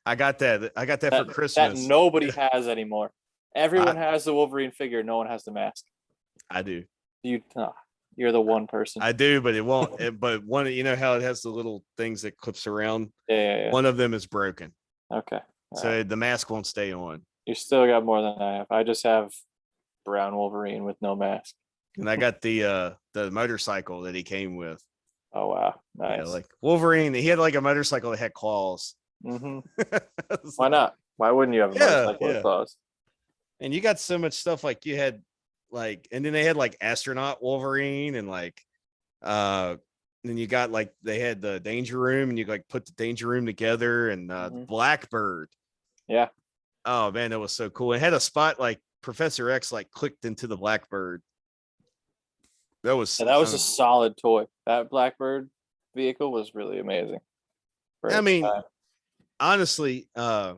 I got that for Christmas. That nobody has anymore. Everyone has the Wolverine figure. No one has the mask. I do. You're the one person. I do, but it won't. But one, how it has the little things that clips around. Yeah. One of them is broken. Okay. So the mask won't stay on. You still got more than I have. I just have brown Wolverine with no mask. And I got the motorcycle that he came with. Oh wow, nice. Yeah, like Wolverine, he had like a motorcycle that had claws. Mm-hmm. Why not? Why wouldn't you have a motorcycle with claws? And you got so much stuff, like you had like, and then they had like astronaut Wolverine, and like then you got like they had the Danger Room, and you like put the Danger Room together, and Blackbird. Yeah. Oh man, that was so cool. It had a spot like Professor X like clicked into the Blackbird. That was a solid toy. That Blackbird vehicle was really amazing. I mean, honestly, the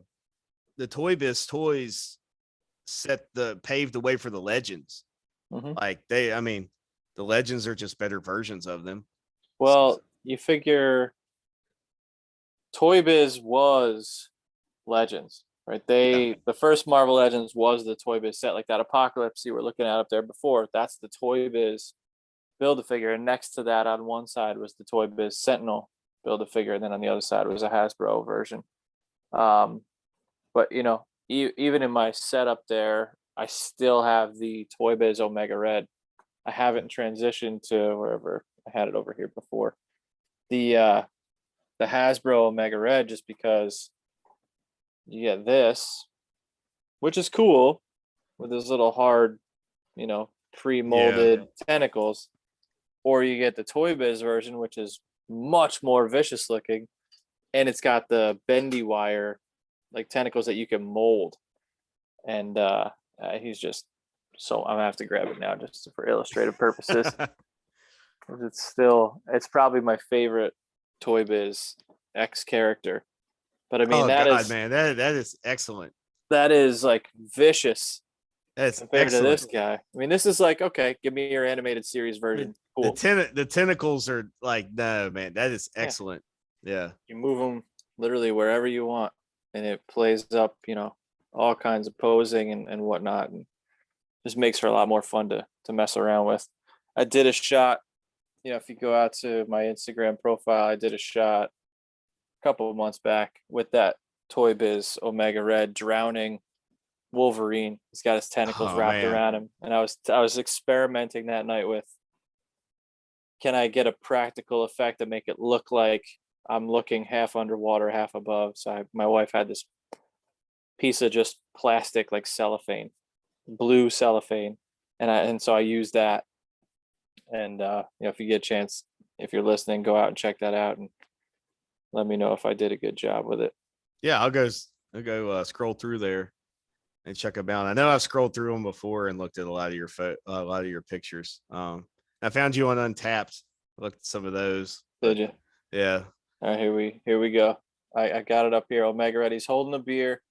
Toy Biz toys paved the way for the Legends. Like the Legends are just better versions of them. Well, you figure Toy Biz was Legends, right? The first Marvel Legends was the Toy Biz set, like that Apocalypse you were looking at up there before. That's the Toy Biz Build-A-Figure, and next to that on one side was the Toy Biz Sentinel Build-A-Figure, and then on the other side was a Hasbro version. But even in my setup there, I still have the Toy Biz Omega Red. I haven't transitioned to wherever I had it over here before. The Hasbro Omega Red, just because you get this, which is cool, with this little hard, pre-molded tentacles. Or you get the Toy Biz version, which is much more vicious looking, and it's got the bendy wire, like tentacles that you can mold. And he's just so I'm gonna have to grab it now just for illustrative purposes. It's probably my favorite Toy Biz X character. But I mean, that is excellent. That is like vicious. That's compared to this guy. I mean, this is like, okay, give me your animated series version. Cool. The tentacles are like, no, man, that is excellent. Yeah. You move them literally wherever you want, and it plays up, all kinds of posing and whatnot, and just makes for a lot more fun to mess around with. I did a shot, if you go out to my Instagram profile, I did a shot a couple of months back with that Toy Biz Omega Red drowning Wolverine. He's got his tentacles Oh wrapped man. around him, and I was experimenting that night with, can I get a practical effect to make it look like I'm looking half underwater, half above? So my wife had this piece of just plastic, like cellophane, blue cellophane, and so I used that. And if you get a chance, if you're listening, go out and check that out and let me know if I did a good job with it. Yeah, I'll go scroll through there and check them out. I know I've scrolled through them before and looked at a lot of your pictures. I found you on Untapped. Looked at some of those. Did you? Yeah. All right, here we go. I got it up here. Omega Red. He's holding a beer,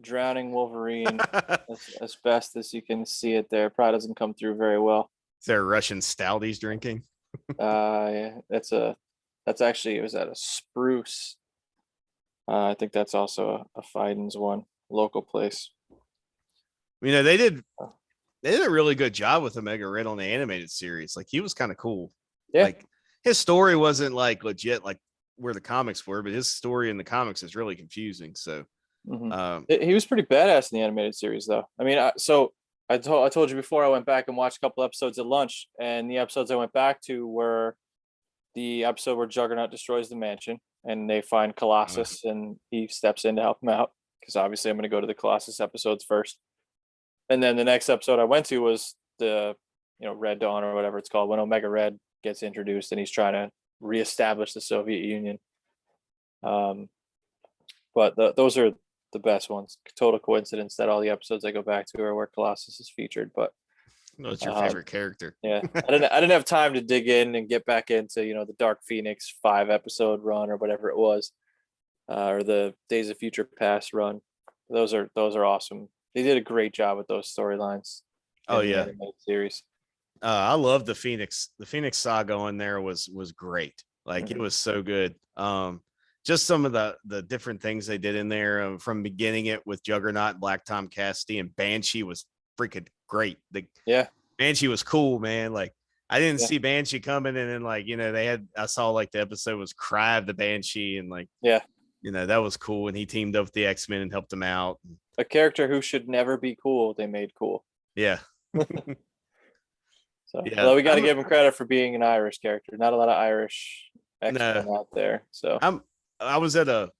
drowning Wolverine as best as you can see it there. Probably doesn't come through very well. Is there a Russian stout he's drinking? Yeah, that's actually, it was at a Spruce. I think that's also a Fiden's one, local place. They did a really good job with Omega Red on the animated series. Like, he was kind of cool. Yeah. Like, his story wasn't like legit like where the comics were, but his story in the comics is really confusing. So he was pretty badass in the animated series, though. I mean, I told you before, I went back and watched a couple episodes at lunch, and the episodes I went back to were the episode where Juggernaut destroys the mansion and they find Colossus and he steps in to help him out, because obviously I'm going to go to the Colossus episodes first. And then the next episode I went to was the Red Dawn or whatever it's called, when Omega Red gets introduced and he's trying to reestablish the Soviet Union. But those are the best ones. Total coincidence that all the episodes I go back to are where Colossus is featured. But what's your favorite character? Yeah, I didn't have time to dig in and get back into the Dark Phoenix 5-episode run or whatever it was, or the Days of Future Past run. Those are awesome. They did a great job with those storylines. Oh yeah, series. I love the Phoenix. The Phoenix saga on there was great. Like, it was so good. Just some of the different things they did in there, from beginning it with Juggernaut, Black Tom Cassidy, and Banshee was freaking great. Banshee was cool, man. Like, I didn't see Banshee coming, and then I saw like the episode was Cry of the Banshee, and that was cool. And he teamed up with the X-Men and helped them out. A character who should never be cool, they made cool. Yeah. Although we got to give him credit for being an Irish character. Not a lot of Irish X-Men out there. So I was at a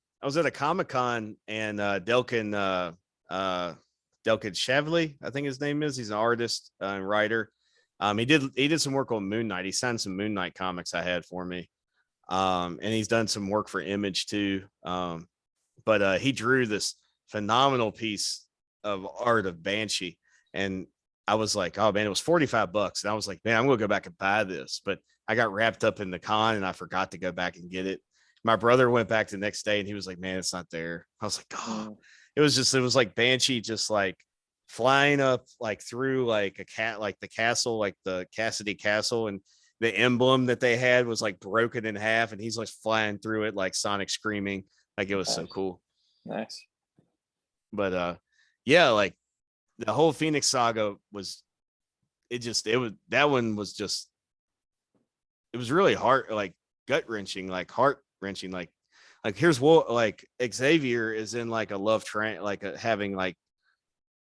Comic-Con, and Delkin Shavley, I think his name is. He's an artist and writer. He did some work on Moon Knight. He signed some Moon Knight comics I had for me. And he's done some work for Image too. But he drew this phenomenal piece of art of Banshee, and I was like, oh man, it was $45, and I was like, man, I'm gonna go back and buy this. But I got wrapped up in the con and I forgot to go back and get it. My brother went back the next day and he was like, man, it's not there. I was like, oh. It was like Banshee just like flying up like through like the castle, like the Cassidy Castle, and the emblem that they had was like broken in half, and he's like flying through it like Sonic screaming. Like, it was so cool. Nice. But like the whole Phoenix saga was that one was just, it was really hard, like gut wrenching, like heart wrenching, like here's what, like Xavier is in like a love train, like having like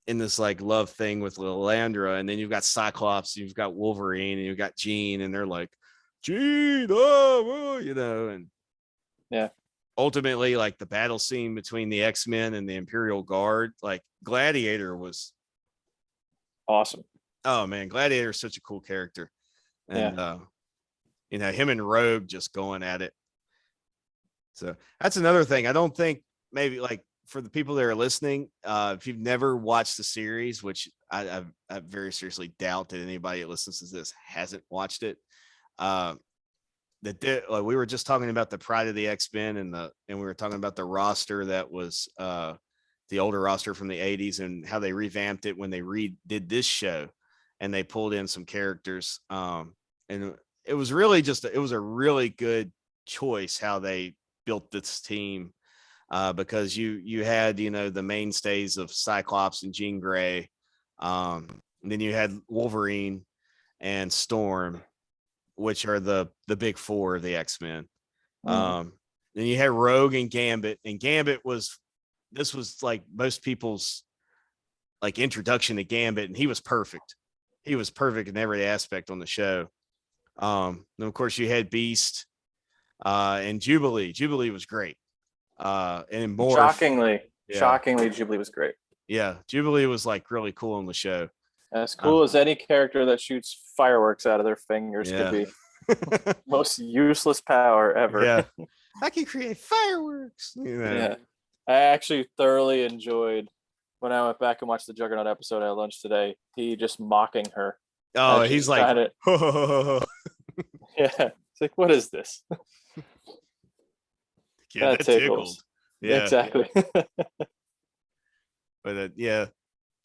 in this like love thing with Lilandra, and then you've got Cyclops, you've got Wolverine, and you've got Jean, and they're like, Jean, and ultimately, like the battle scene between the X-Men and the Imperial Guard, like Gladiator was awesome. Oh man, Gladiator is such a cool character, and him and Rogue just going at it. So that's another thing. I don't think, maybe like for the people that are listening, if you've never watched the series, which I very seriously doubt that anybody that listens to this hasn't watched it. We were just talking about the Pride of the X-Men, and we were talking about the roster that was the older roster from the 80s, and how they revamped it when they did this show, and they pulled in some characters. And it was really it was a really good choice how they built this team, because you had the mainstays of Cyclops and Jean Grey, and then you had Wolverine and Storm, which are the big four of the X-Men. Then you had Rogue and Gambit, and Gambit was like most people's like introduction to Gambit, and he was perfect. He was perfect in every aspect on the show. And of course, you had Beast and Jubilee. Jubilee was great. And Morph. Shockingly, Jubilee was great. Yeah, Jubilee was like really cool on the show. As cool as any character that shoots fireworks out of their fingers could be. Most useless power ever. Yeah. I can create fireworks. Yeah. I actually thoroughly enjoyed when I went back and watched the Juggernaut episode at lunch today. He just mocking her. Oh, he's like, yeah. It's like, what is this? Yeah, that tickles. Yeah, exactly. But yeah,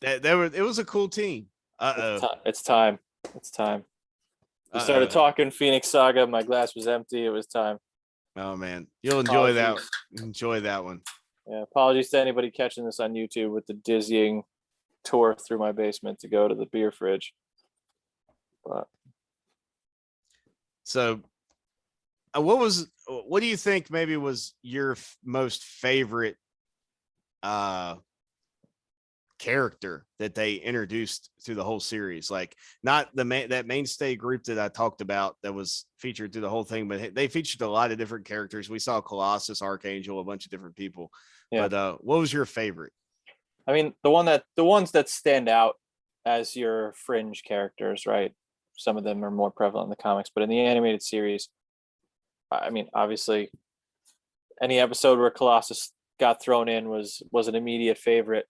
it was a cool team. It's time. We started talking Phoenix Saga. My glass was empty. It was time. Oh man, you'll enjoy that. Enjoy that one. Yeah. Apologies to anybody catching this on YouTube with the dizzying tour through my basement to go to the beer fridge. But so, what do you think maybe was your most favorite character that they introduced through the whole series? Like, not that mainstay group that I talked about that was featured through the whole thing, but they featured a lot of different characters. We saw Colossus, Archangel, a bunch of different people. Yeah. But what was your favorite? I mean, the ones that stand out as your fringe characters, right? Some of them are more prevalent in the comics, but in the animated series, I mean, obviously, any episode where Colossus got thrown in was an immediate favorite.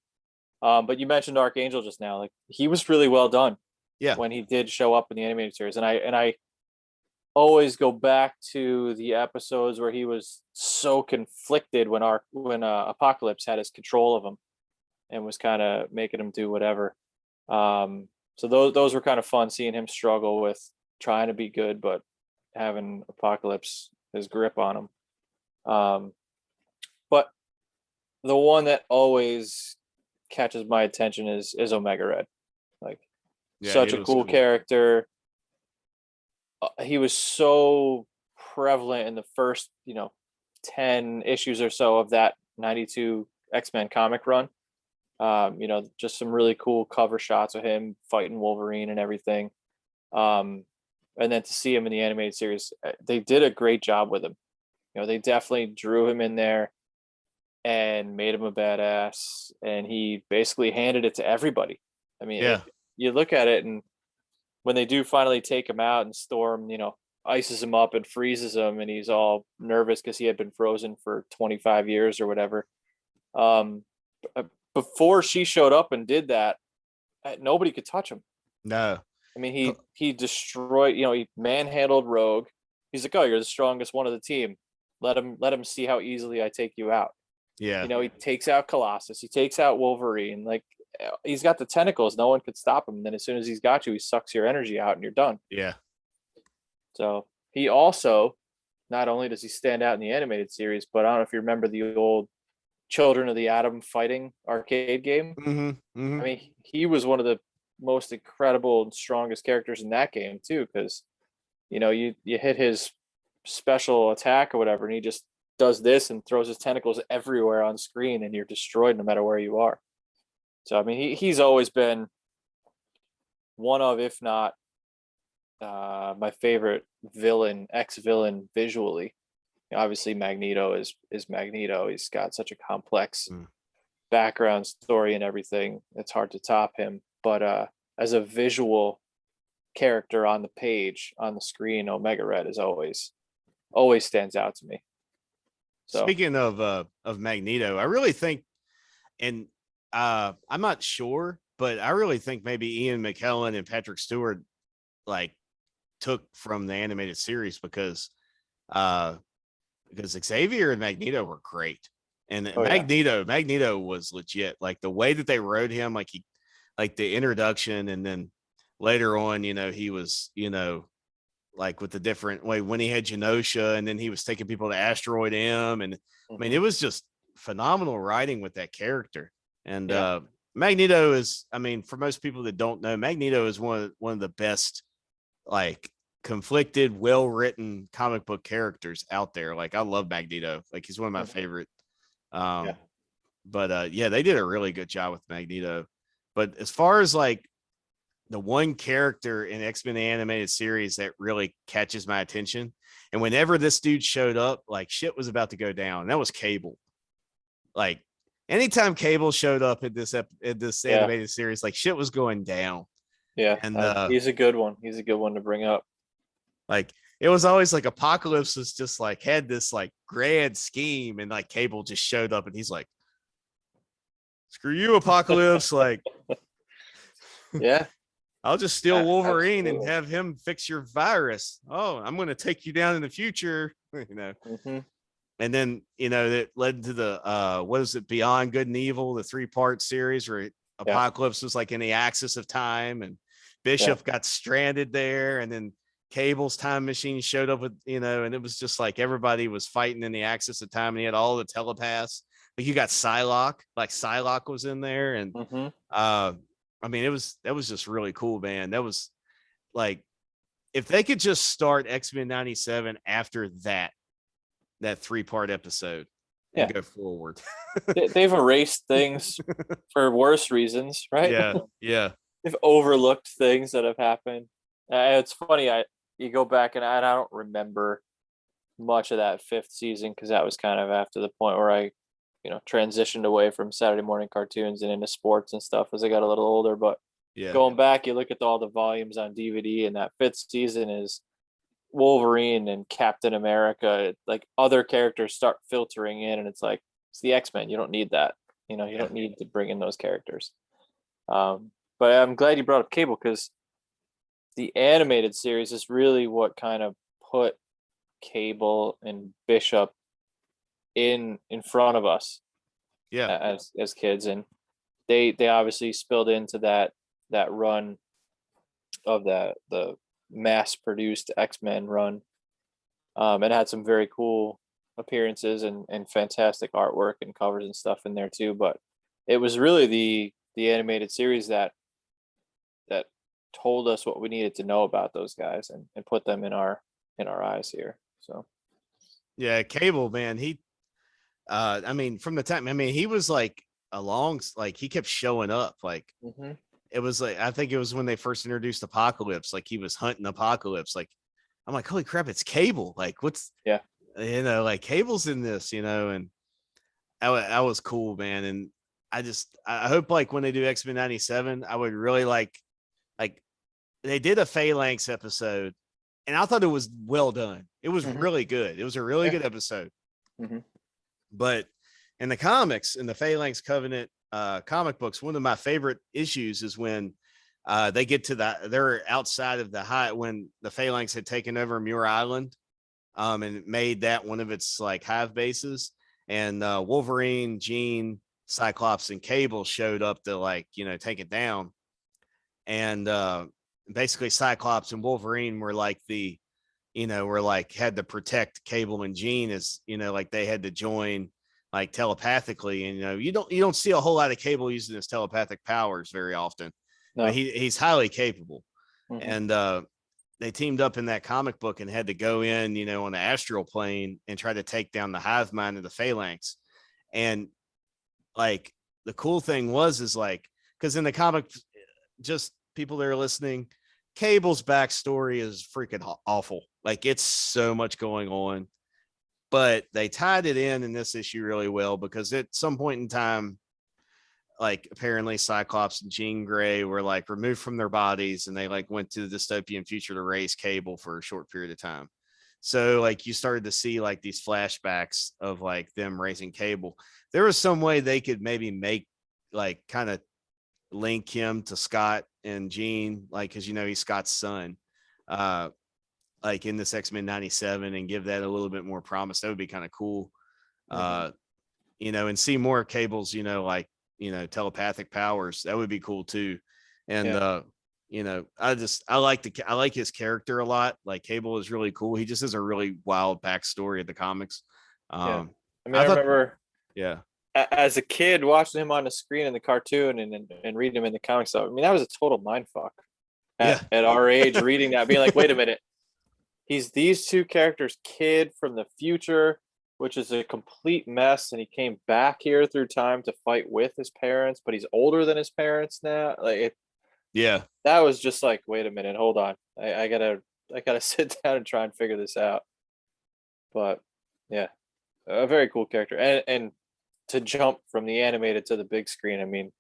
But you mentioned Archangel just now. Like, he was really well done. Yeah. When he did show up in the animated series, and I always go back to the episodes where he was so conflicted when Apocalypse had his control of him and was kind of making him do whatever. So those were kind of fun, seeing him struggle with trying to be good but having Apocalypse his grip on him. But the one that always catches my attention is Omega Red. Like, such a cool character. He was so prevalent in the first 10 issues or so of that 92 X-Men comic run. Just some really cool cover shots of him fighting Wolverine and everything. And then to see him in the animated series, they did a great job with him. They definitely drew him in there and made him a badass, and he basically handed it to everybody. I mean, you look at it, and when they do finally take him out and Storm, ices him up and freezes him, and he's all nervous because he had been frozen for 25 years or whatever. Before she showed up and did that, nobody could touch him. No. I mean, he destroyed, he manhandled Rogue. He's like, oh, you're the strongest one of the team. Let him see how easily I take you out. Yeah. He takes out Colossus. He takes out Wolverine. Like, he's got the tentacles. No one could stop him. And then as soon as he's got you, he sucks your energy out and you're done. Yeah. So he also, not only does he stand out in the animated series, but I don't know if you remember the old Children of the Atom fighting arcade game. Mm-hmm. Mm-hmm. I mean, he was one of the most incredible and strongest characters in that game too, because you hit his special attack or whatever, and he just does this and throws his tentacles everywhere on screen, and you're destroyed no matter where you are. So I mean, he's always been one of, if not my favorite ex-villain visually. Obviously, Magneto is Magneto. He's got such a complex background story and everything. It's hard to top him. But as a visual character on the page, on the screen, Omega Red is always stands out to me. So, speaking of Magneto, I really think, and I'm not sure, but I really think maybe Ian McKellen and Patrick Stewart took from the animated series because Xavier and Magneto were great, and Magneto was legit. Like, the way that they wrote him, like the introduction, and then later on, he was, like with the different way when he had Genosha, and then he was taking people to Asteroid M, and I mean, it was just phenomenal writing with that character. And Magneto is, I mean, for most people that don't know, Magneto is one of the best, like, conflicted, well-written comic book characters out there. Like, I love Magneto. Like, he's one of my favorite. But they did a really good job with Magneto. But as far as like the one character in X-Men animated series that really catches my attention, and whenever this dude showed up, like shit was about to go down. And that was Cable. Like anytime Cable showed up in this animated series, like shit was going down. Yeah, And he's a good one. He's a good one to bring up. like it was always like Apocalypse was just like had this like grand scheme, and like Cable just showed up and he's like, screw you, Apocalypse. Like, Yeah. I'll just steal Wolverine and Absolutely. have him fix your virus. Oh, I'm going to take you down in the future, Mm-hmm. And then, that led to the, what is it? Beyond Good and Evil, the 3-part series where Apocalypse was like in the axis of time, and Bishop got stranded there. And then Cable's time machine showed up with, and it was just like everybody was fighting in the axis of time, and he had all the telepaths. Like you got Psylocke, like Psylocke was in there. And, I mean, that was just really cool, man. That was like, if they could just start X-Men 97 after that 3-part episode and go forward. They've erased things for worse reasons, right? Yeah. They've overlooked things that have happened. It's funny. You go back and I don't remember much of that 5th season because that was kind of after the point where I transitioned away from Saturday morning cartoons and into sports and stuff as I got a little older. But going back, you look at all the volumes on DVD, and that 5th season is Wolverine and Captain America. Like other characters start filtering in, and it's like, it's the X-Men. You don't need that. You don't need to bring in those characters. But I'm glad you brought up Cable, because the animated series is really what kind of put Cable and Bishop in front of us as kids, and they obviously spilled into that run of the mass produced X-Men run, and had some very cool appearances and fantastic artwork and covers and stuff in there too. But it was really the animated series that told us what we needed to know about those guys and put them in our eyes here. So Cable, man, he I mean, from the time, I mean, he was like like he kept showing up. Like it was like, I think it was when they first introduced Apocalypse, like he was hunting Apocalypse. Like I'm like, holy crap, it's Cable. Like what's like Cable's in this, and I was cool, man. And I hope like when they do X-Men 97, I would really like they did a Phalanx episode, and I thought it was well done. It was really good. It was a really good episode. But in the comics, in the Phalanx Covenant comic books, one of my favorite issues is when they get to they're outside of when the Phalanx had taken over Muir Island, and made that one of its like hive bases. And Wolverine, Jean, Cyclops, and Cable showed up to like, take it down. And basically Cyclops and Wolverine were like were like had to protect Cable and Jean, as like they had to join like telepathically. And you don't see a whole lot of Cable using his telepathic powers very often. No. But he's highly capable. And they teamed up in that comic book and had to go in, on the astral plane and try to take down the hive mind of the Phalanx. And like the cool thing is like, because in the comic, just people that are listening, Cable's backstory is freaking awful. Like it's so much going on, but they tied it in this issue really well, because at some point in time, like apparently Cyclops and Jean Grey were like removed from their bodies, and they like went to the dystopian future to raise Cable for a short period of time. So like you started to see like these flashbacks of like them raising Cable. There was some way they could maybe make like kind of link him to Scott and Jean, like, because he's Scott's son, like in this X-Men 97, and give that a little bit more promise. That would be kind of cool. And see more Cable's, like, telepathic powers. That would be cool too. And I like his character a lot. Like Cable is really cool. He just has a really wild backstory of the comics. I remember as a kid watching him on the screen in the cartoon and reading him in the comics. I mean, that was a total mind fuck at our age, reading that, being like, wait a minute, he's these two characters, kid from the future, which is a complete mess, and he came back here through time to fight with his parents, but he's older than his parents now. Yeah. That was just like, wait a minute, hold on. I gotta sit down and try and figure this out. But yeah, a very cool character. And to jump from the animated to the big screen, I mean,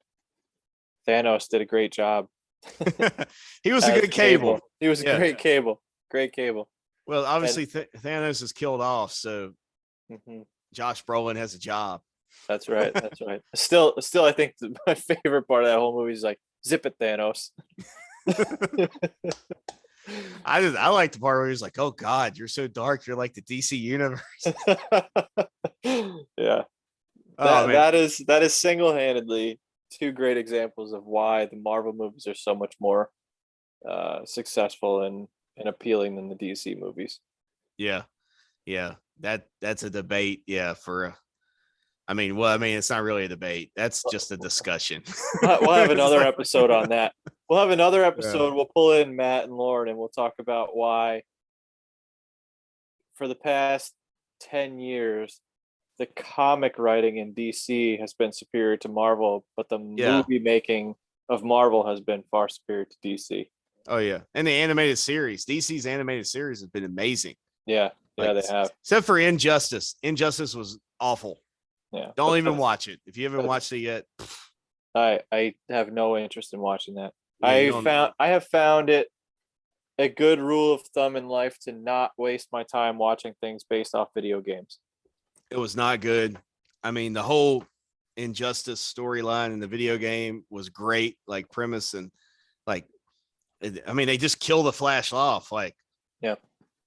Thanos did a great job. He was a as good Cable. He was a Yeah. great Cable. Great Cable. Well, obviously Thanos is killed off, so Mhm. Josh Brolin has a job. That's right. That's right. Still, I think my favorite part of that whole movie is like, zip it, Thanos. I like the part where he's like, "Oh God, you're so dark. You're like the DC universe." Yeah. Oh man, That is single-handedly two great examples of why the Marvel movies are so much more successful and appealing than the DC movies. yeah, yeah. That's a debate. Yeah, I mean, it's not really a debate. That's just a discussion. We'll have It's another like- episode on that. We'll have another episode. We'll pull in Matt and Lauren, and we'll talk about why, for the past 10 years, the comic writing in DC has been superior to Marvel, but the movie making of Marvel has been far superior to DC. Oh yeah, and the animated series, DC's animated series has been amazing. Yeah, they have. Except for Injustice. Injustice was awful. Yeah, Don't even watch it if you haven't watched it yet. I have no interest in watching that. Yeah, I have found it a good rule of thumb in life to not waste my time watching things based off video games. It was not good. I mean, the whole Injustice storyline in the video game was great, like premise and like, I mean, they just kill the Flash off. Like, yeah,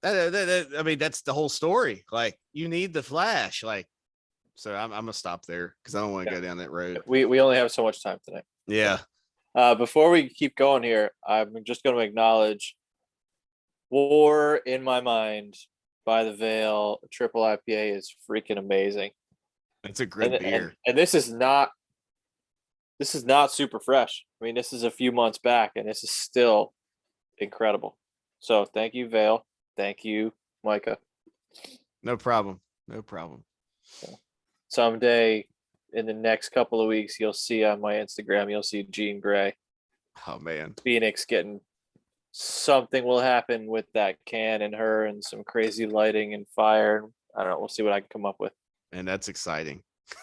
I mean, that's the whole story. Like, you need the Flash. Like, so I'm gonna stop there because I don't want to go down that road. We only have so much time tonight. Yeah. Before we keep going here, I'm just going to acknowledge War in My Mind by the Veil Triple IPA is freaking amazing. It's a good beer. And this is not super fresh. I mean, this is a few months back, and this is still incredible. So thank you, Veil. Thank you, Micah. No problem. No problem. Someday in the next couple of weeks, you'll see on my Instagram, you'll see Jean Grey. Oh man. Phoenix getting something will happen with that can and her and some crazy lighting and fire. I don't know. We'll see what I can come up with. And that's exciting.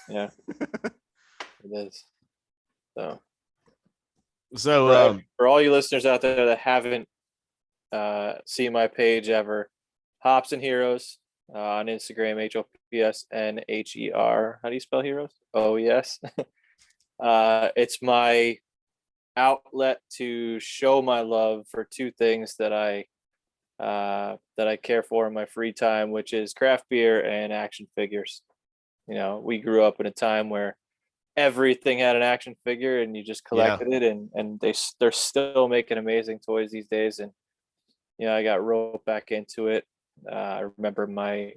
Yeah. It is. So for all you listeners out there that haven't seen my page ever, HopsNHeroes on Instagram, HOPSNHER. How do you spell heroes? Oh yes. It's my outlet to show my love for two things that I care for in my free time, which is craft beer and action figures. You know, we grew up in a time where everything had an action figure and you just collected it, and they're still making amazing toys these days. And you know, I got roped back into it. I remember my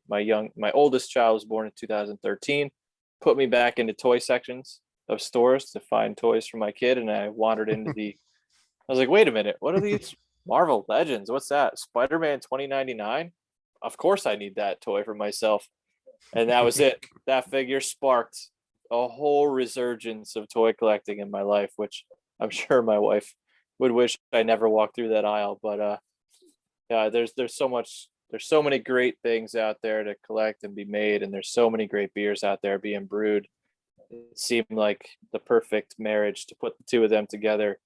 oldest child was born in 2013, put me back into toy sections of stores to find toys for my kid, and I wandered into I was like, wait a minute, what are these Marvel Legends? What's that? Spider-Man 2099? Of course I need that toy for myself. And that was it. That figure sparked a whole resurgence of toy collecting in my life, which I'm sure my wife would wish I never walked through that aisle. But yeah, there's so many great things out there to collect and be made, and there's so many great beers out there being brewed. It seemed like the perfect marriage to put the two of them together,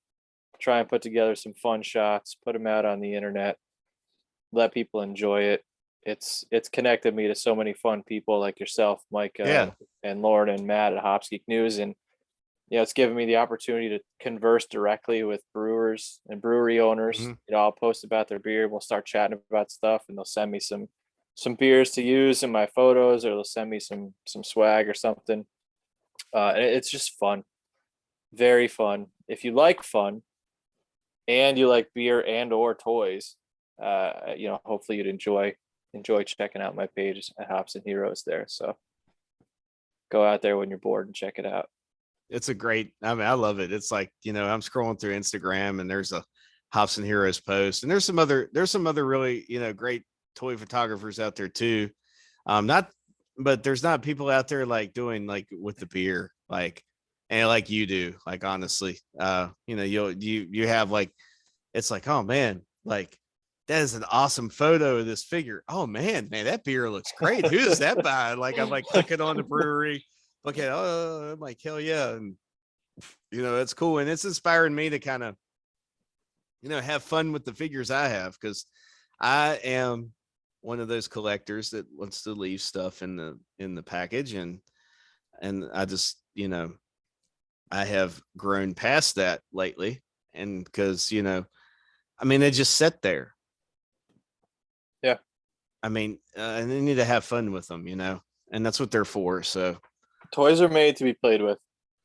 try and put together some fun shots, put them out on the internet, let people enjoy it. It's connected me to so many fun people like yourself, Mike, and Lauren and Matt at Hops Geek News. And you know, it's given me the opportunity to converse directly with brewers and brewery owners. Mm-hmm. You know, I'll post about their beer, we'll start chatting about stuff, and they'll send me some beers to use in my photos, or they'll send me some swag or something. And it's just fun, very fun. If you like fun and you like beer and or toys, you know, hopefully you'd enjoy checking out my page at HopsNHeroes there. So go out there when you're bored and check it out. It's a great, I mean, I love it. It's like, you know, I'm scrolling through Instagram and there's a HopsNHeroes post, and there's some other really, you know, great toy photographers out there too. Not but there's not people out there like doing like with the beer, like, and like you do, like, honestly, you have like, it's like, oh man, like that is an awesome photo of this figure. Oh man, that beer looks great. Who is that by? Like, I'm like clicking on the brewery. Okay, oh, I'm like, hell yeah. And it's cool. And it's inspiring me to kind of, have fun with the figures I have, because I am one of those collectors that wants to leave stuff in the package, and I just, I have grown past that lately, and because they just sit there. Yeah. And they need to have fun with them, and that's what they're for. So toys are made to be played with.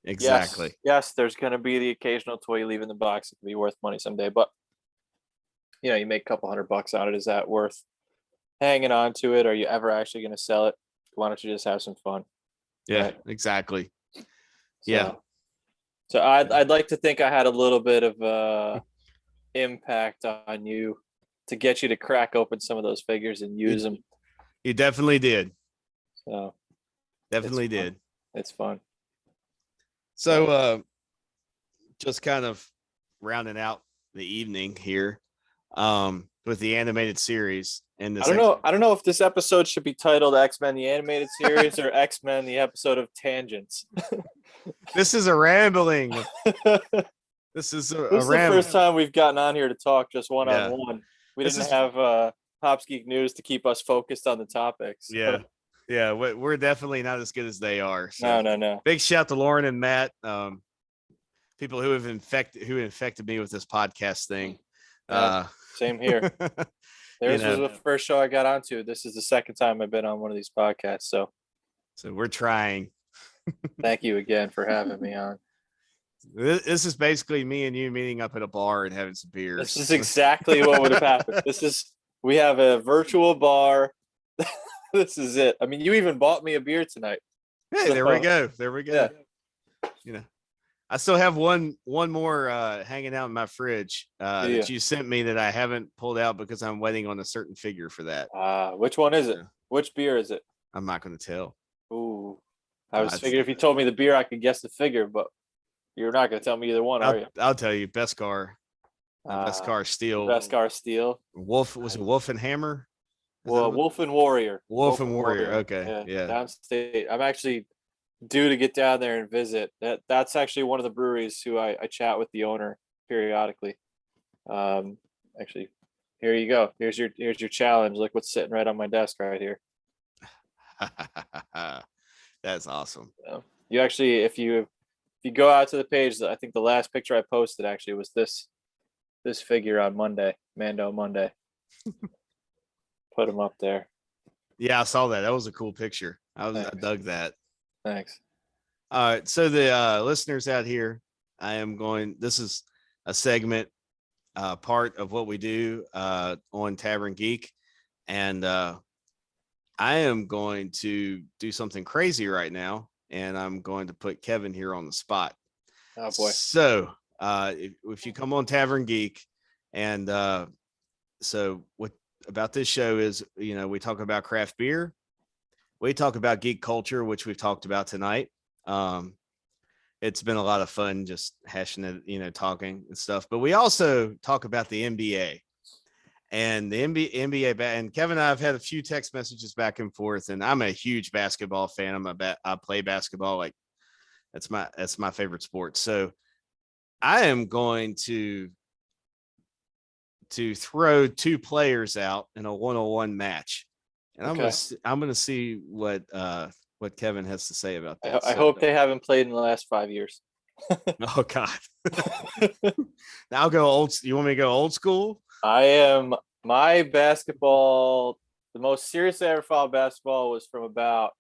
exactly. Yes, there's going to be the occasional toy you leave in the box that can be worth money someday, but you make a couple $100 on it. Is that worth hanging on to it? Are you ever actually going to sell it? Why don't you just have some fun? Yeah, right? Exactly. So I'd like to think I had a little bit of impact on you to get you to crack open some of those figures and use them. You definitely did. So definitely did. It's fun. So just kind of rounding out the evening here with the animated series. And this I don't know if this episode should be titled X-Men the Animated Series or X-Men the Episode of Tangents. This is a rambling. This is the first time we've gotten on here to talk just one-on-one. We This didn't is- have Hops Geek News to keep us focused on the topics. Yeah, we're definitely not as good as they are. So No. big shout to Lauren and Matt, people who have infected me with this podcast thing. Same here. Theirs was the first show I got onto. This is the second time I've been on one of these podcasts. So we're trying. Thank you again for having me on. This is basically me and you meeting up at a bar and having some beers. This is exactly what would have happened. We have a virtual bar. This is it. I mean, you even bought me a beer tonight. Hey, there we go. Yeah. I still have one more hanging out in my fridge that you sent me that I haven't pulled out because I'm waiting on a certain figure for that. Which one is it? Which beer is it? I'm not going to tell. Ooh, I was figuring if you told me the beer, I could guess the figure, but you're not going to tell me either one, are you? I'll tell you. Beskar. Beskar Steel. Beskar Steel. Wolf, was it Wolf and Hammer? Wolf and Warrior. Wolf and Warrior. Okay. Yeah. Downstate. I'm actually due to get down there and visit. That's actually one of the breweries who I chat with the owner periodically. Actually, here you go. Here's your challenge. Look what's sitting right on my desk right here. That's awesome. You actually, if you go out to the page, I think the last picture I posted actually was this figure on Monday, Mando Monday. Put him up there. Yeah, I saw that. That was a cool picture. I dug that. Thanks. All right. So the listeners out here, this is a segment part of what we do on Tavern Geek. And I am going to do something crazy right now. And I'm going to put Kevin here on the spot. Oh boy. So if you come on Tavern Geek, and so what about this show is, we talk about craft beer. We talk about geek culture, which we've talked about tonight. It's been a lot of fun just hashing it, talking and stuff. But we also talk about the NBA and the NBA. And Kevin and I have had a few text messages back and forth. And I'm a huge basketball fan. I play basketball. Like that's my favorite sport. So I am going to throw two players out in a 1-on-1 match. And I'm gonna see what Kevin has to say about that. I hope they haven't played in the last 5 years. Oh God! Now I'll go old. You want me to go old school? My basketball. The most serious I ever followed basketball was from about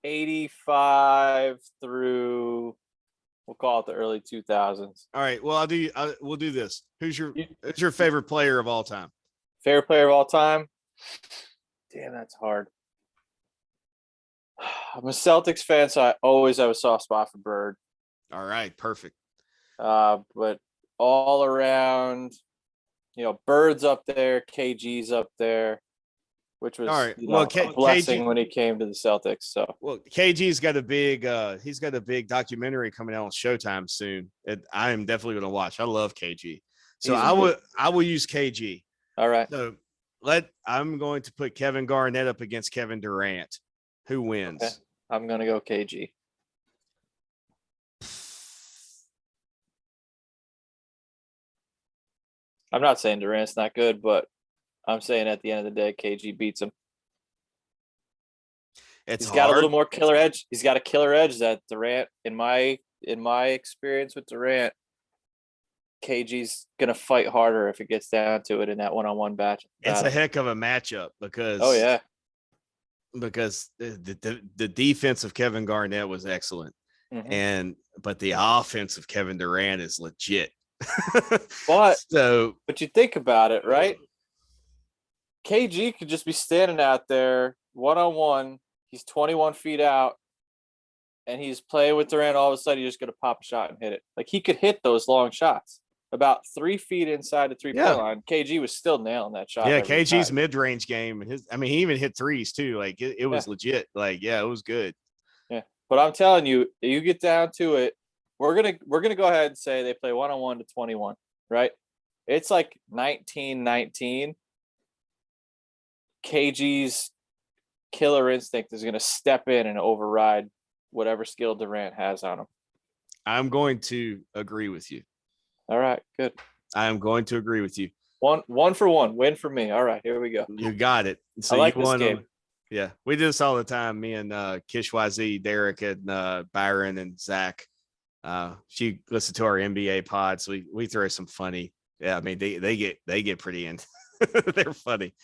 85 through, we'll call it the early 2000s. All right. Well, we'll do this. Who's your favorite player of all time? Favorite player of all time? Damn, that's hard. I'm a Celtics fan, so I always have a soft spot for Bird. All right, perfect. But all around, Bird's up there, KG's up there. which was All right. Well, a blessing when he came to the Celtics. So KG's got a big documentary coming out on Showtime soon. I am definitely going to watch. I love KG. So I will use KG. All right. So I'm going to put Kevin Garnett up against Kevin Durant. Who wins? Okay. I'm going to go KG. I'm not saying Durant's not good, but I'm saying at the end of the day, KG beats him. He's got a little more killer edge. He's got a killer edge that Durant, in my experience with Durant, KG's gonna fight harder if it gets down to it in that one-on-one battle. It's a heck of a matchup because because the defense of Kevin Garnett was excellent, but the offense of Kevin Durant is legit. But you think about it, right? KG could just be standing out there one-on-one. He's 21 feet out, and he's playing with Durant. All of a sudden, he's just going to pop a shot and hit it. Like, he could hit those long shots. About 3 feet inside the three-point line, KG was still nailing that shot. Yeah, KG's mid-range game, and he even hit threes too. Like, it was legit. Like, yeah, it was good. Yeah, but I'm telling you, you get down to it, we're gonna go ahead and say they play 1-on-1 to 21, right? It's like 19-19. KG's killer instinct is going to step in and override whatever skill Durant has on him. I'm going to agree with you. All right, good. I am going to agree with you. One for one, win for me. All right, here we go. You got it. So I like this game. Yeah, we do this all the time. Me and Kish YZ, Derek, and Byron and Zach. She listened to our NBA pod, so we throw some funny. Yeah, I mean they get pretty in. They're funny,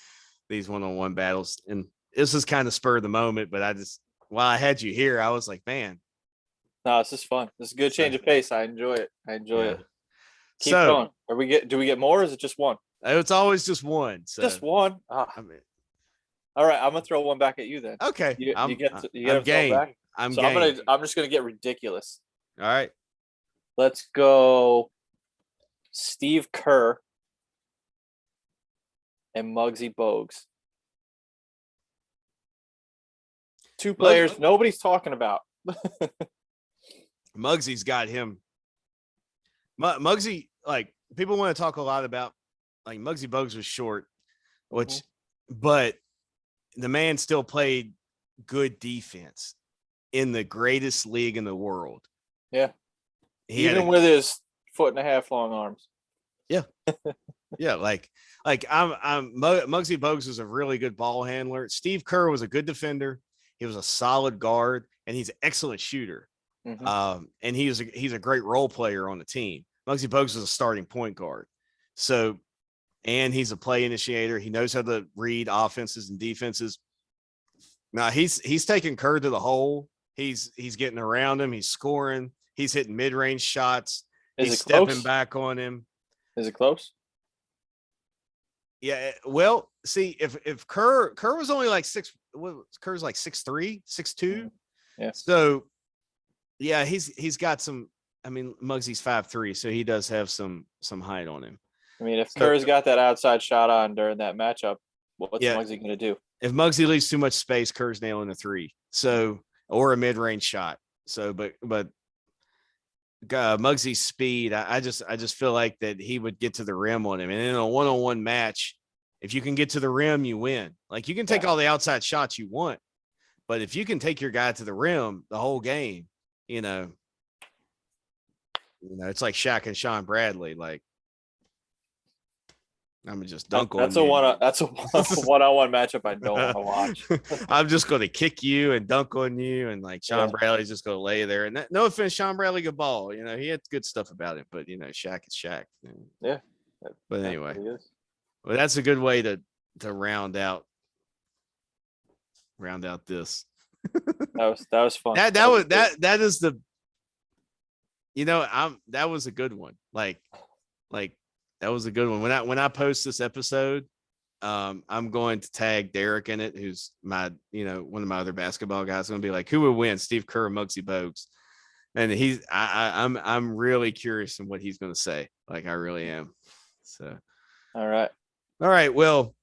these one-on-one battles, and this is kind of spur of the moment. But while I had you here, I was like, man, no, this is fun. This is a good change of pace. I enjoy it. it. Keep going. Do we get more? Or is it just one? It's always just one. So. Just one. I mean, all right, I'm gonna throw one back at you then. Okay, you get a throw back. I'm just gonna get ridiculous. All right, let's go. Steve Kerr and Mugsy Bogues. Two players nobody's talking about. Mugsy's got him. Mugsy, like, people want to talk a lot about, like, Mugsy Bogues was short, but the man still played good defense in the greatest league in the world. Yeah. Even with his 1.5 foot long arms. Yeah. Yeah. Like Mugsy Bogues was a really good ball handler. Steve Kerr was a good defender. He was a solid guard, and he's an excellent shooter. And he's a great role player on the team. Mugsy Bogues is a starting point guard. So, and he's a play initiator. He knows how to read offenses and defenses. Now he's taking Kerr to the hole. He's getting around him. He's scoring. He's hitting mid-range shots. He's stepping back on him. Is it close? Yeah. Well, see, if Kerr was only like Kerr's like 6'3", 6'2". Yeah. So yeah, he's got some. I mean, Mugsy's 5'3", so he does have some height on him. I mean, if Kerr's got that outside shot on during that matchup, what's Mugsy going to do? If Mugsy leaves too much space, Kerr's nailing a three. So, or a mid-range shot. So, but Mugsy's speed, I just feel like that he would get to the rim on him. And in a one-on-one match, if you can get to the rim, you win. Like, you can take all the outside shots you want, but if you can take your guy to the rim the whole game, it's like Shaq and Sean Bradley. Like, I'm gonna just dunk on you. That's a one-on-one matchup I don't want to watch. I'm just gonna kick you and dunk on you, and like Sean Bradley's just gonna lay there. And no offense, Sean Bradley, good ball. He had good stuff about it, but Shaq is Shaq. Yeah. But anyway, well, that's a good way to round out this. That was fun. That is the. That was a good one. Like that was a good one. When I post this episode, I'm going to tag Derek in it, who's my, one of my other basketball guys. I'm gonna be like, who would win, Steve Kerr or Mugsy Bogues? And I'm really curious in what he's gonna say. Like, I really am. So, all right. Well,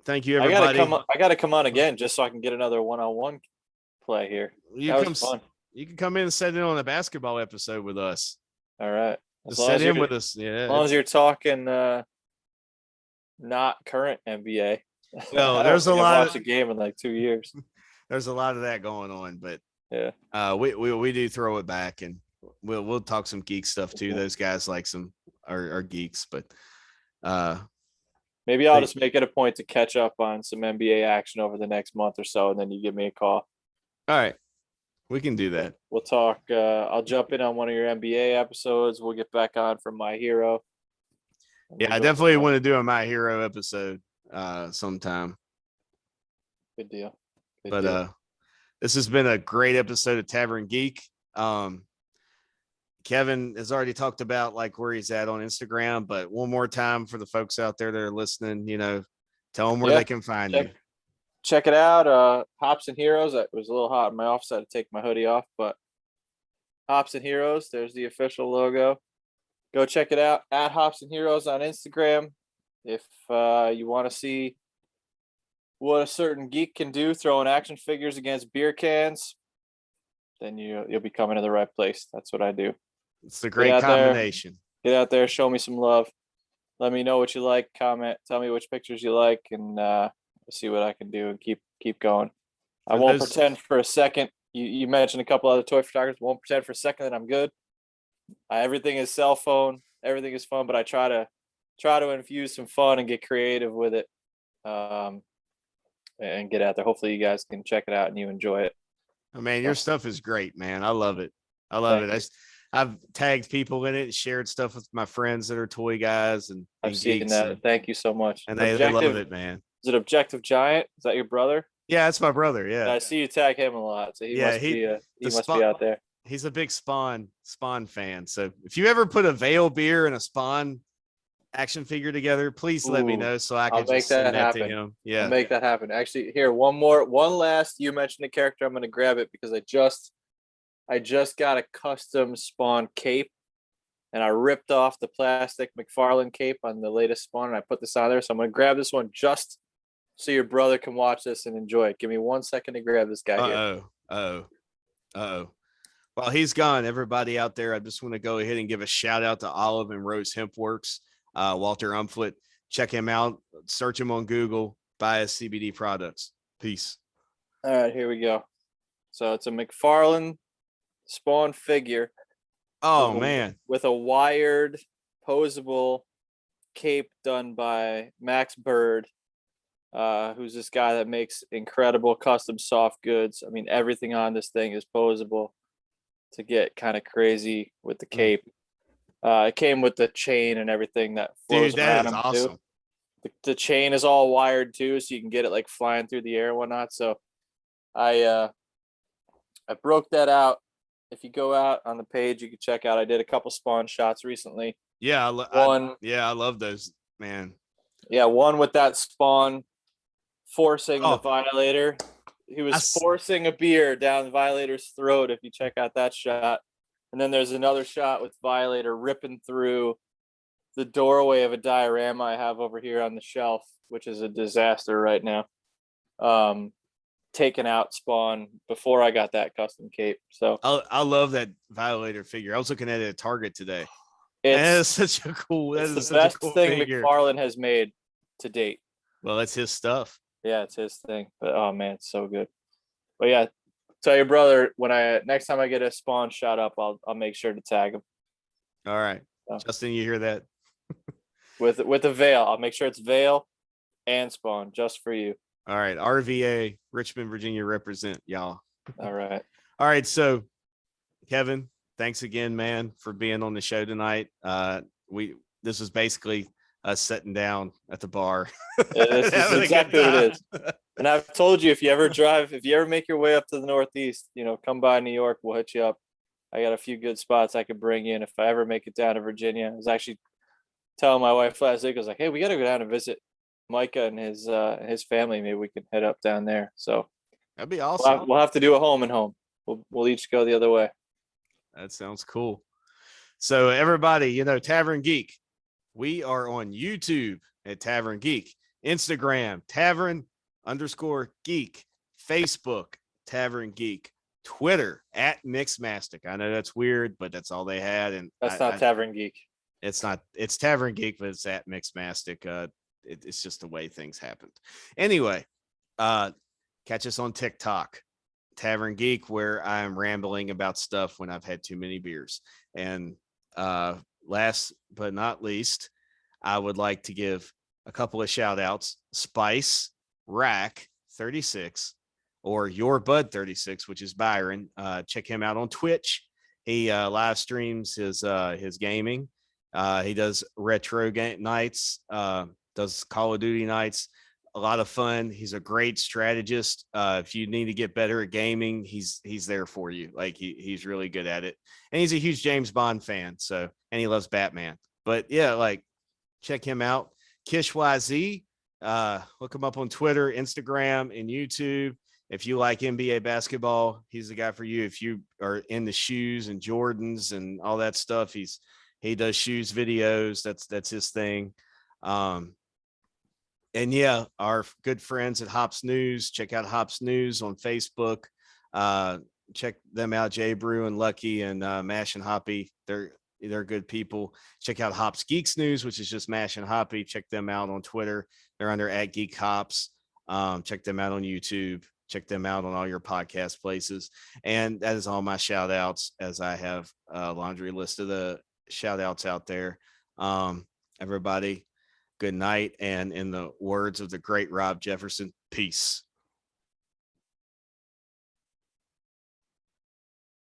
Thank you, I gotta everybody. I gotta come on again just so I can get another one-on-one play here. That was fun. You can come in and sit in on a basketball episode with us. All right. Just sit in with us. Yeah. As long as you're talking not current NBA. Well, there's a lot. I've watched a game in like 2 years. There's a lot of that going on, but yeah, we do throw it back, and we'll talk some geek stuff too. Those guys like are geeks, but maybe I'll just make it a point to catch up on some NBA action over the next month or so, and then you give me a call. All right, we can do that. We'll talk. I'll jump in on one of your NBA episodes. We'll get back on from My Hero. Yeah, I definitely want to do a My Hero episode sometime. Good deal. This has been a great episode of Tavern Geek. Kevin has already talked about like where he's at on Instagram, but one more time for the folks out there that are listening, tell them where they can find you. Check it out. HopsNHeroes. It was a little hot in my office. I had to take my hoodie off, but HopsNHeroes, there's the official logo. Go check it out at HopsNHeroes on Instagram. If you want to see what a certain geek can do throwing action figures against beer cans, then you'll be coming to the right place. That's what I do. It's a great combination. Get out there, show me some love. Let me know what you like, comment, tell me which pictures you like, and see what I can do and keep going. I won't pretend for a second. You mentioned a couple other toy photographers. Won't pretend for a second that I'm good. Everything is cell phone. Everything is fun, but I try to infuse some fun and get creative with it, and get out there. Hopefully, you guys can check it out and you enjoy it. Oh, man, your stuff is great, man. I love it. I've tagged people in it, shared stuff with my friends that are toy guys, and I've seen that. Thank you so much. And they love it, man. Is it Objective Giant? Is that your brother? Yeah, that's my brother. Yeah, I see you tag him a lot, so he must be out there. He's a big Spawn fan. So if you ever put a Veil beer and a Spawn action figure together, please let me know so I can just send that to him. Yeah, I'll make that happen. Actually, here one last. You mentioned a character. I'm going to grab it because I just got a custom Spawn cape, and I ripped off the plastic McFarlane cape on the latest Spawn, and I put this on there. So I'm going to grab this one just so your brother can watch this and enjoy it. Give me 1 second to grab this guy here. While he's gone, everybody out there, I just want to go ahead and give a shout out to Olive and Rose Hemp Works, Walter Umflett. Check him out. Search him on Google. Buy his CBD products. Peace. All right, here we go. So it's a McFarlane Spawn figure. Oh, man. With a wired, posable cape done by Max Bird, who's this guy that makes incredible custom soft goods. I mean, everything on this thing is posable to get kind of crazy with the cape. It came with the chain and everything that flows around him awesome. Too. The chain is all wired too, so you can get it like flying through the air and whatnot. So I broke that out. If you go out on the page, you can check out. I did a couple Spawn shots recently. Yeah, I love those, man. Yeah, one with that Spawn forcing the Violator. He was forcing a beer down the Violator's throat. If you check out that shot, and then there's another shot with Violator ripping through the doorway of a diorama I have over here on the shelf, which is a disaster right now. Taking out Spawn before I got that custom cape. So I love that Violator figure. I was looking at it at Target today. It's such a cool. That is the best thing McFarlane has made to date. Well, it's his stuff. Yeah, it's his thing. But oh man, it's so good. But yeah, tell your brother when next time I get a Spawn shot up, I'll make sure to tag him. All right, Justin, you hear that? with a Veil, I'll make sure it's Veil and Spawn just for you. All right, RVA, Richmond, Virginia, represent y'all. All right. So, Kevin, thanks again, man, for being on the show tonight. This was basically us sitting down at the bar. This is exactly what it is. And I've told you, if you ever make your way up to the Northeast, come by New York, we'll hit you up. I got a few good spots I could bring you in if I ever make it down to Virginia. I was actually telling my wife last week, I was like, hey, we got to go down and visit Micah and his family. Maybe we can head up down there. So that'd be awesome. We'll have to do a home and home. We'll each go the other way. That sounds cool. So everybody, Tavern Geek, we are on YouTube at Tavern Geek. Instagram, tavern_geek, Facebook, Tavern Geek, Twitter at Mixmastic. I know that's weird, but that's all they had. And That's not Tavern Geek. it's not, it's Tavern Geek, but it's at Mixmastic. It's just the way things happened. Anyway, catch us on TikTok, Tavern Geek, where I'm rambling about stuff when I've had too many beers. And last but not least, I would like to give a couple of shout outs. Spice Rack 36, or Your Bud 36, which is Byron. Check him out on Twitch. He live streams his gaming. He does retro game nights, does Call of Duty nights. A lot of fun. He's a great strategist. If you need to get better at gaming, he's there for you. Like he's really good at it, and he's a huge James Bond fan. So, and he loves Batman. But yeah, like check him out. Kish YZ. Look him up on Twitter, Instagram, and YouTube. If you like NBA basketball, he's the guy for you. If you are into shoes and Jordans and all that stuff, he does shoes videos. That's his thing. And yeah, our good friends at Hops News. Check out Hops News on Facebook. Check them out, Jay Brew and Lucky and Mash and Hoppy. They're good people. Check out Hops Geeks News, which is just Mash and Hoppy. Check them out on Twitter. They're under @GeekHops. Check them out on YouTube. Check them out on all your podcast places. And that is all my shout outs, as I have a laundry list of the shout outs out there. Everybody, good night. And in the words of the great Rob Jefferson, peace.